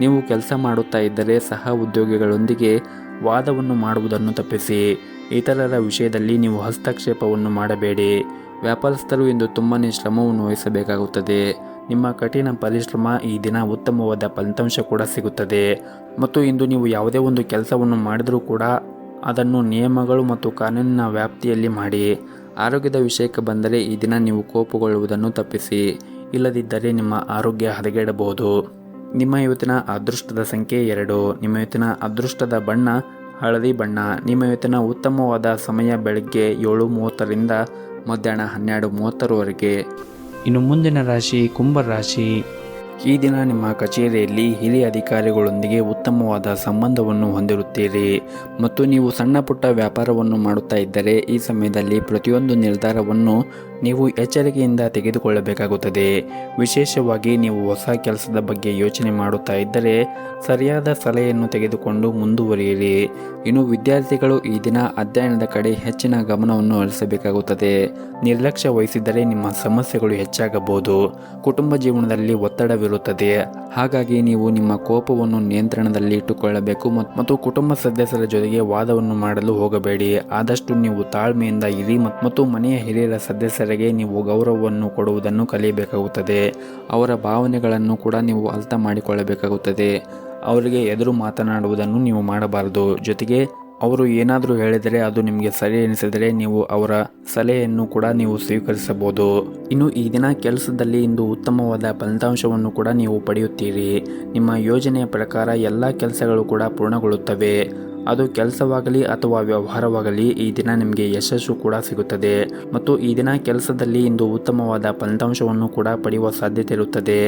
ನೀವು ಕೆಲಸ ಮಾಡುತ್ತಾ ಇದ್ದರೆ ಸಹ ಉದ್ಯೋಗಿಗಳೊಂದಿಗೆ ವಾದವನ್ನು ಮಾಡುವುದನ್ನು ತಪ್ಪಿಸಿ. ಇತರರ ವಿಷಯದಲ್ಲಿ ನೀವು ಹಸ್ತಕ್ಷೇಪವನ್ನು ಮಾಡಬೇಡಿ. ವ್ಯಾಪಾರಸ್ಥರು ಇಂದು ತುಂಬಾ ಶ್ರಮವನ್ನು ವಹಿಸಬೇಕಾಗುತ್ತದೆ. ನಿಮ್ಮ ಕಠಿಣ ಪರಿಶ್ರಮ ಈ ದಿನ ಉತ್ತಮವಾದ ಫಲಿತಾಂಶ ಕೂಡ ಸಿಗುತ್ತದೆ ಮತ್ತು ಇಂದು ನೀವು ಯಾವುದೇ ಒಂದು ಕೆಲಸವನ್ನು ಮಾಡಿದರೂ ಕೂಡ ಅದನ್ನು ನಿಯಮಗಳು ಮತ್ತು ಕಾನೂನಿನ ವ್ಯಾಪ್ತಿಯಲ್ಲಿ ಮಾಡಿ. ಆರೋಗ್ಯದ ವಿಷಯಕ್ಕೆ ಬಂದರೆ ಈ ದಿನ ನೀವು ಕೋಪಗೊಳ್ಳುವುದನ್ನು ತಪ್ಪಿಸಿ. ಇಲ್ಲದಿದ್ದರೆ ನಿಮ್ಮ ಆರೋಗ್ಯ ಹದಗೆಡಬಹುದು. ನಿಮ್ಮ ಇವತ್ತಿನ ಅದೃಷ್ಟದ ಸಂಖ್ಯೆ 2. ನಿಮ್ಮ ಇವತ್ತಿನ ಅದೃಷ್ಟದ ಬಣ್ಣ ಹಳದಿ ಬಣ್ಣ. ನಿಮ್ಮ ಇವತ್ತಿನ ಉತ್ತಮವಾದ ಸಮಯ ಬೆಳಗ್ಗೆ 7:30ರಿಂದ ಮಧ್ಯಾಹ್ನ 12:30ರವರೆಗೆ. ಇನ್ನು ಮುಂದಿನ ರಾಶಿ ಕುಂಭ ರಾಶಿ. ಈ ದಿನ ನಿಮ್ಮ ಕಚೇರಿಯಲ್ಲಿ ಹಿರಿಯ ಅಧಿಕಾರಿಗಳೊಂದಿಗೆ ಉತ್ತಮವಾದ ಸಂಬಂಧವನ್ನು ಹೊಂದಿರುತ್ತೀರಿ ಮತ್ತು ನೀವು ಸಣ್ಣ ಪುಟ್ಟ ವ್ಯಾಪಾರವನ್ನು ಮಾಡುತ್ತಾ ಇದ್ದರೆ ಈ ಸಮಯದಲ್ಲಿ ಪ್ರತಿಯೊಂದು ನಿರ್ಧಾರವನ್ನು ನೀವು ಎಚ್ಚರಿಕೆಯಿಂದ ತೆಗೆದುಕೊಳ್ಳಬೇಕಾಗುತ್ತದೆ. ವಿಶೇಷವಾಗಿ ನೀವು ಹೊಸ ಕೆಲಸದ ಬಗ್ಗೆ ಯೋಚನೆ ಮಾಡುತ್ತಾ ಇದ್ದರೆ ಸರಿಯಾದ ಸಲಹೆಯನ್ನು ತೆಗೆದುಕೊಂಡು ಮುಂದುವರಿಯಿರಿ. ಇನ್ನು ವಿದ್ಯಾರ್ಥಿಗಳು ಈ ದಿನ ಅಧ್ಯಯನದ ಕಡೆ ಹೆಚ್ಚಿನ ಗಮನವನ್ನು ಹರಿಸಬೇಕಾಗುತ್ತದೆ. ನಿರ್ಲಕ್ಷ್ಯ ವಹಿಸಿದರೆ ನಿಮ್ಮ ಸಮಸ್ಯೆಗಳು ಹೆಚ್ಚಾಗಬಹುದು. ಕುಟುಂಬ ಜೀವನದಲ್ಲಿ ಒತ್ತಡವಿರುತ್ತದೆ. ಹಾಗಾಗಿ ನೀವು ನಿಮ್ಮ ಕೋಪವನ್ನು ನಿಯಂತ್ರಣದಲ್ಲಿ ಇಟ್ಟುಕೊಳ್ಳಬೇಕು ಮತ್ತು ಕುಟುಂಬ ಸದಸ್ಯರ ಜೊತೆಗೆ ವಾದವನ್ನು ಮಾಡಲು ಹೋಗಬೇಡಿ. ಆದಷ್ಟು ನೀವು ತಾಳ್ಮೆಯಿಂದ ಇರಿ ಮತ್ತು ಮನೆಯ ಹಿರಿಯರ ಸದಸ್ಯರಿಗೆ ನೀವು ಗೌರವವನ್ನು ಕೊಡುವುದನ್ನು ಕಲಿಯಬೇಕಾಗುತ್ತದೆ. ಅವರ ಭಾವನೆಗಳನ್ನು ಕೂಡ ನೀವು ಅರ್ಥ ಮಾಡಿಕೊಳ್ಳಬೇಕಾಗುತ್ತದೆ. ಅವರಿಗೆ ಎದುರು ಮಾತನಾಡುವುದನ್ನು ನೀವು ಮಾಡಬಾರದು. ಜೊತೆಗೆ ಅವರು ಏನಾದರೂ ಹೇಳಿದರೆ ಅದು ನಿಮಗೆ ಸರಿ ಎನಿಸಿದರೆ ನೀವು ಅವರ ಸಲಹೆಯನ್ನು ಕೂಡ ನೀವು ಸ್ವೀಕರಿಸಬಹುದು. ಇನ್ನು ಈ ದಿನ ಕೆಲಸದಲ್ಲಿ ಇಂದು ಉತ್ತಮವಾದ ಫಲಿತಾಂಶವನ್ನು ಕೂಡ ನೀವು ಪಡೆಯುತ್ತೀರಿ. ನಿಮ್ಮ ಯೋಜನೆಯ ಪ್ರಕಾರ ಎಲ್ಲ ಕೆಲಸಗಳು ಕೂಡ ಪೂರ್ಣಗೊಳ್ಳುತ್ತವೆ. ಅದು ಕೆಲಸವಾಗಲಿ ಅಥವಾ ವ್ಯವಹಾರವಾಗಲಿ ಈ ದಿನ ನಿಮಗೆ ಯಶಸ್ಸು ಕೂಡ ಸಿಗುತ್ತದೆ ಮತ್ತು ಈ ದಿನ ಕೆಲಸದಲ್ಲಿ ಇಂದು ಉತ್ತಮವಾದ ಫಲಿತಾಂಶವನ್ನು ಕೂಡ ಪಡೆಯುವ ಸಾಧ್ಯತೆ ಇರುತ್ತದೆ.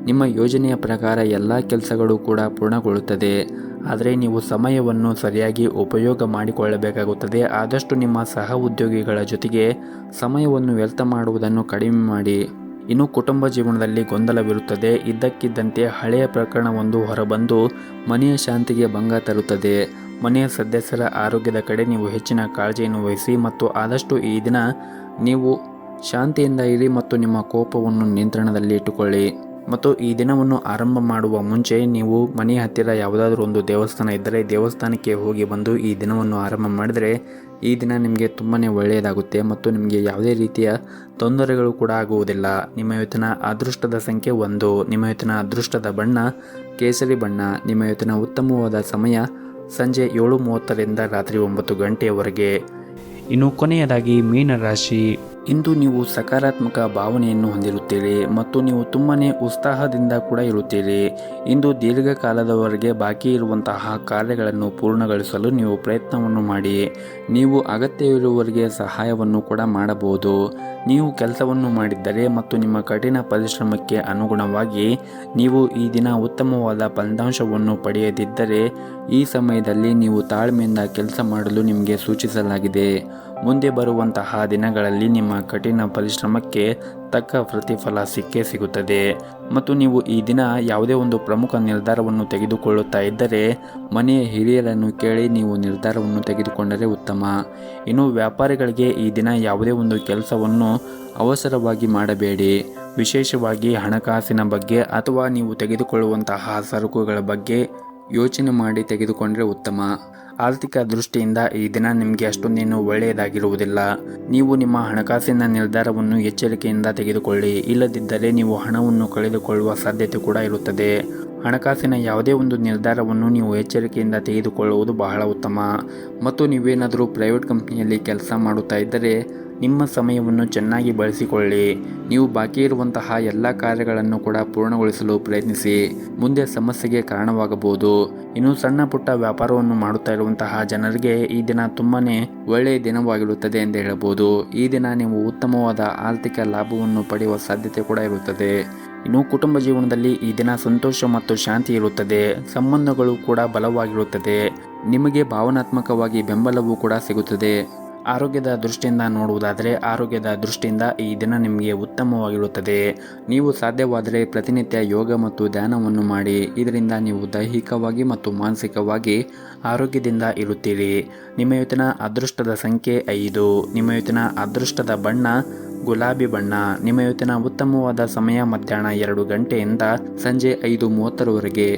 ನಿಮ್ಮ ಯೋಜನೆಯ ಪ್ರಕಾರ ಎಲ್ಲ ಕೆಲಸಗಳು ಕೂಡ ಪೂರ್ಣಗೊಳ್ಳುತ್ತದೆ. ಆದರೆ ನೀವು ಸಮಯವನ್ನು ಸರಿಯಾಗಿ ಉಪಯೋಗ ಮಾಡಿಕೊಳ್ಳಬೇಕಾಗುತ್ತದೆ. ಆದಷ್ಟು ನಿಮ್ಮ ಸಹ ಉದ್ಯೋಗಿಗಳ ಜೊತೆಗೆ ಸಮಯವನ್ನು ವ್ಯರ್ಥ ಮಾಡುವುದನ್ನು ಕಡಿಮೆ ಮಾಡಿ. ಇನ್ನು ಕುಟುಂಬ ಜೀವನದಲ್ಲಿ ಗೊಂದಲವಿರುತ್ತದೆ. ಇದ್ದಕ್ಕಿದ್ದಂತೆ ಹಳೆಯ ಪ್ರಕರಣವೊಂದು ಹೊರಬಂದು ಮನೆಯ ಶಾಂತಿಗೆ ಭಂಗ ತರುತ್ತದೆ. ಮನೆಯ ಸದಸ್ಯರ ಆರೋಗ್ಯದ ಕಡೆ ನೀವು ಹೆಚ್ಚಿನ ಕಾಳಜಿಯನ್ನು ವಹಿಸಿ ಮತ್ತು ಆದಷ್ಟು ಈ ದಿನ ನೀವು ಶಾಂತಿಯಿಂದ ಇರಿ ಮತ್ತು ನಿಮ್ಮ ಕೋಪವನ್ನು ನಿಯಂತ್ರಣದಲ್ಲಿ ಇಟ್ಟುಕೊಳ್ಳಿ. ಮತ್ತು ಈ ದಿನವನ್ನು ಆರಂಭ ಮಾಡುವ ಮುಂಚೆ ನೀವು ಮನೆಯ ಹತ್ತಿರ ಯಾವುದಾದ್ರೂ ಒಂದು ದೇವಸ್ಥಾನ ಇದ್ದರೆ ದೇವಸ್ಥಾನಕ್ಕೆ ಹೋಗಿ ಬಂದು ಈ ದಿನವನ್ನು ಆರಂಭ ಮಾಡಿದರೆ ಈ ದಿನ ನಿಮಗೆ ತುಂಬಾ ಒಳ್ಳೆಯದಾಗುತ್ತೆ ಮತ್ತು ನಿಮಗೆ ಯಾವುದೇ ರೀತಿಯ ತೊಂದರೆಗಳು ಕೂಡ ಆಗುವುದಿಲ್ಲ. ನಿಮ್ಮ ಇವತ್ತಿನ ಅದೃಷ್ಟದ ಸಂಖ್ಯೆ 1. ನಿಮ್ಮ ಇವತ್ತಿನ ಅದೃಷ್ಟದ ಬಣ್ಣ ಕೇಸರಿ ಬಣ್ಣ. ನಿಮ್ಮ ಇವತ್ತಿನ ಉತ್ತಮವಾದ ಸಮಯ ಸಂಜೆ 7:30ರಿಂದ ರಾತ್ರಿ 9 ಗಂಟೆಯವರೆಗೆ. ಇನ್ನು ಕೊನೆಯದಾಗಿ ಮೀನರಾಶಿ. ಇಂದು ನೀವು ಸಕಾರಾತ್ಮಕ ಭಾವನೆಯನ್ನು ಹೊಂದಿರುತ್ತೀರಿ ಮತ್ತು ನೀವು ತುಂಬಾ ಉತ್ಸಾಹದಿಂದ ಕೂಡ ಇರುತ್ತೀರಿ. ಇಂದು ದೀರ್ಘಕಾಲದವರೆಗೆ ಬಾಕಿ ಇರುವಂತಹ ಕಾರ್ಯಗಳನ್ನು ಪೂರ್ಣಗೊಳಿಸಲು ನೀವು ಪ್ರಯತ್ನವನ್ನು ಮಾಡಿ. ನೀವು ಅಗತ್ಯವಿರುವವರಿಗೆ ಸಹಾಯವನ್ನು ಕೂಡ ಮಾಡಬಹುದು. ನೀವು ಕೆಲಸವನ್ನು ಮಾಡಿದ್ದರೆ ಮತ್ತು ನಿಮ್ಮ ಕಠಿಣ ಪರಿಶ್ರಮಕ್ಕೆ ಅನುಗುಣವಾಗಿ ನೀವು ಈ ದಿನ ಉತ್ತಮವಾದ ಫಲಿತಾಂಶವನ್ನು ಪಡೆಯದಿದ್ದರೆ ಈ ಸಮಯದಲ್ಲಿ ನೀವು ತಾಳ್ಮೆಯಿಂದ ಕೆಲಸ ಮಾಡಲು ನಿಮಗೆ ಸೂಚಿಸಲಾಗಿದೆ. ಮುಂದೆ ಬರುವಂತಹ ದಿನಗಳಲ್ಲಿ ನಿಮ್ಮ ಕಠಿಣ ಪರಿಶ್ರಮಕ್ಕೆ ತಕ್ಕ ಪ್ರತಿಫಲ ಸಿಕ್ಕೇ ಸಿಗುತ್ತದೆ. ಮತ್ತು ನೀವು ಈ ದಿನ ಯಾವುದೇ ಒಂದು ಪ್ರಮುಖ ನಿರ್ಧಾರವನ್ನು ತೆಗೆದುಕೊಳ್ಳುತ್ತಾ ಇದ್ದರೆ ಮನೆಯ ಹಿರಿಯರನ್ನು ಕೇಳಿ ನೀವು ನಿರ್ಧಾರವನ್ನು ತೆಗೆದುಕೊಂಡರೆ ಉತ್ತಮ. ಇನ್ನು ವ್ಯಾಪಾರಿಗಳಿಗೆ ಈ ದಿನ ಯಾವುದೇ ಒಂದು ಕೆಲಸವನ್ನು ಅವಸರವಾಗಿ ಮಾಡಬೇಡಿ. ವಿಶೇಷವಾಗಿ ಹಣಕಾಸಿನ ಬಗ್ಗೆ ಅಥವಾ ನೀವು ತೆಗೆದುಕೊಳ್ಳುವಂತಹ ಸರಕುಗಳ ಬಗ್ಗೆ ಯೋಚನೆ ಮಾಡಿ ತೆಗೆದುಕೊಂಡರೆ ಉತ್ತಮ. ಆರ್ಥಿಕ ದೃಷ್ಟಿಯಿಂದ ಈ ದಿನ ನಿಮಗೆ ಅಷ್ಟೊಂದೇನು ಒಳ್ಳೆಯದಾಗಿರುವುದಿಲ್ಲ. ನೀವು ನಿಮ್ಮ ಹಣಕಾಸಿನ ನಿರ್ಧಾರವನ್ನು ಎಚ್ಚರಿಕೆಯಿಂದ ತೆಗೆದುಕೊಳ್ಳಿ. ಇಲ್ಲದಿದ್ದರೆ ನೀವು ಹಣವನ್ನು ಕಳೆದುಕೊಳ್ಳುವ ಸಾಧ್ಯತೆ ಕೂಡ ಇರುತ್ತದೆ. ಹಣಕಾಸಿನ ಯಾವುದೇ ಒಂದು ನಿರ್ಧಾರವನ್ನು ನೀವು ಎಚ್ಚರಿಕೆಯಿಂದ ತೆಗೆದುಕೊಳ್ಳುವುದು ಬಹಳ ಉತ್ತಮ. ಮತ್ತು ನೀವೇನಾದರೂ ಪ್ರೈವೇಟ್ ಕಂಪ್ನಿಯಲ್ಲಿ ಕೆಲಸ ಮಾಡುತ್ತಾ ಇದ್ದರೆ ನಿಮ್ಮ ಸಮಯವನ್ನು ಚೆನ್ನಾಗಿ ಬಳಸಿಕೊಳ್ಳಿ. ನೀವು ಬಾಕಿ ಇರುವಂತಹ ಎಲ್ಲ ಕಾರ್ಯಗಳನ್ನು ಕೂಡ ಪೂರ್ಣಗೊಳಿಸಲು ಪ್ರಯತ್ನಿಸಿ. ಮುಂದೆ ಸಮಸ್ಯೆಗೆ ಕಾರಣವಾಗಬಹುದು. ಇನ್ನು ಸಣ್ಣ ಪುಟ್ಟ ವ್ಯಾಪಾರವನ್ನು ಮಾಡುತ್ತಾ ಇರುವಂತಹ ಜನರಿಗೆ ಈ ದಿನ ತುಂಬಾ ಒಳ್ಳೆಯ ದಿನವಾಗಿರುತ್ತದೆ ಎಂದು ಹೇಳಬಹುದು. ಈ ದಿನ ನೀವು ಉತ್ತಮವಾದ ಆರ್ಥಿಕ ಲಾಭವನ್ನು ಪಡೆಯುವ ಸಾಧ್ಯತೆ ಕೂಡ ಇರುತ್ತದೆ. ಇನ್ನು ಕುಟುಂಬ ಜೀವನದಲ್ಲಿ ಈ ದಿನ ಸಂತೋಷ ಮತ್ತು ಶಾಂತಿ ಇರುತ್ತದೆ. ಸಂಬಂಧಗಳು ಕೂಡ ಬಲವಾಗಿರುತ್ತದೆ. ನಿಮಗೆ ಭಾವನಾತ್ಮಕವಾಗಿ ಬೆಂಬಲವೂ ಕೂಡ ಸಿಗುತ್ತದೆ. ಆರೋಗ್ಯದ ದೃಷ್ಟಿಯಿಂದ ನೋಡುವುದಾದರೆ ಆರೋಗ್ಯದ ದೃಷ್ಟಿಯಿಂದ ಈ ದಿನ ನಿಮಗೆ ಉತ್ತಮವಾಗಿರುತ್ತದೆ. ನೀವು ಸಾಧ್ಯವಾದರೆ ಪ್ರತಿನಿತ್ಯ ಯೋಗ ಮತ್ತು ಧ್ಯಾನವನ್ನು ಮಾಡಿ. ಇದರಿಂದ ನೀವು ದೈಹಿಕವಾಗಿ ಮತ್ತು ಮಾನಸಿಕವಾಗಿ ಆರೋಗ್ಯದಿಂದ ಇರುತ್ತೀರಿ. ನಿಮ್ಮ ಇವತ್ತಿನ ಅದೃಷ್ಟದ ಸಂಖ್ಯೆ 5. ನಿಮ್ಮ ಇವತ್ತಿನ ಅದೃಷ್ಟದ ಬಣ್ಣ ಗುಲಾಬಿ ಬಣ್ಣ. ನಿಮ್ಮ ಇವತ್ತಿನ ಉತ್ತಮವಾದ ಸಮಯ ಮಧ್ಯಾಹ್ನ 2 ಗಂಟೆಯಿಂದ ಸಂಜೆ 5:30ರವರೆಗೆ.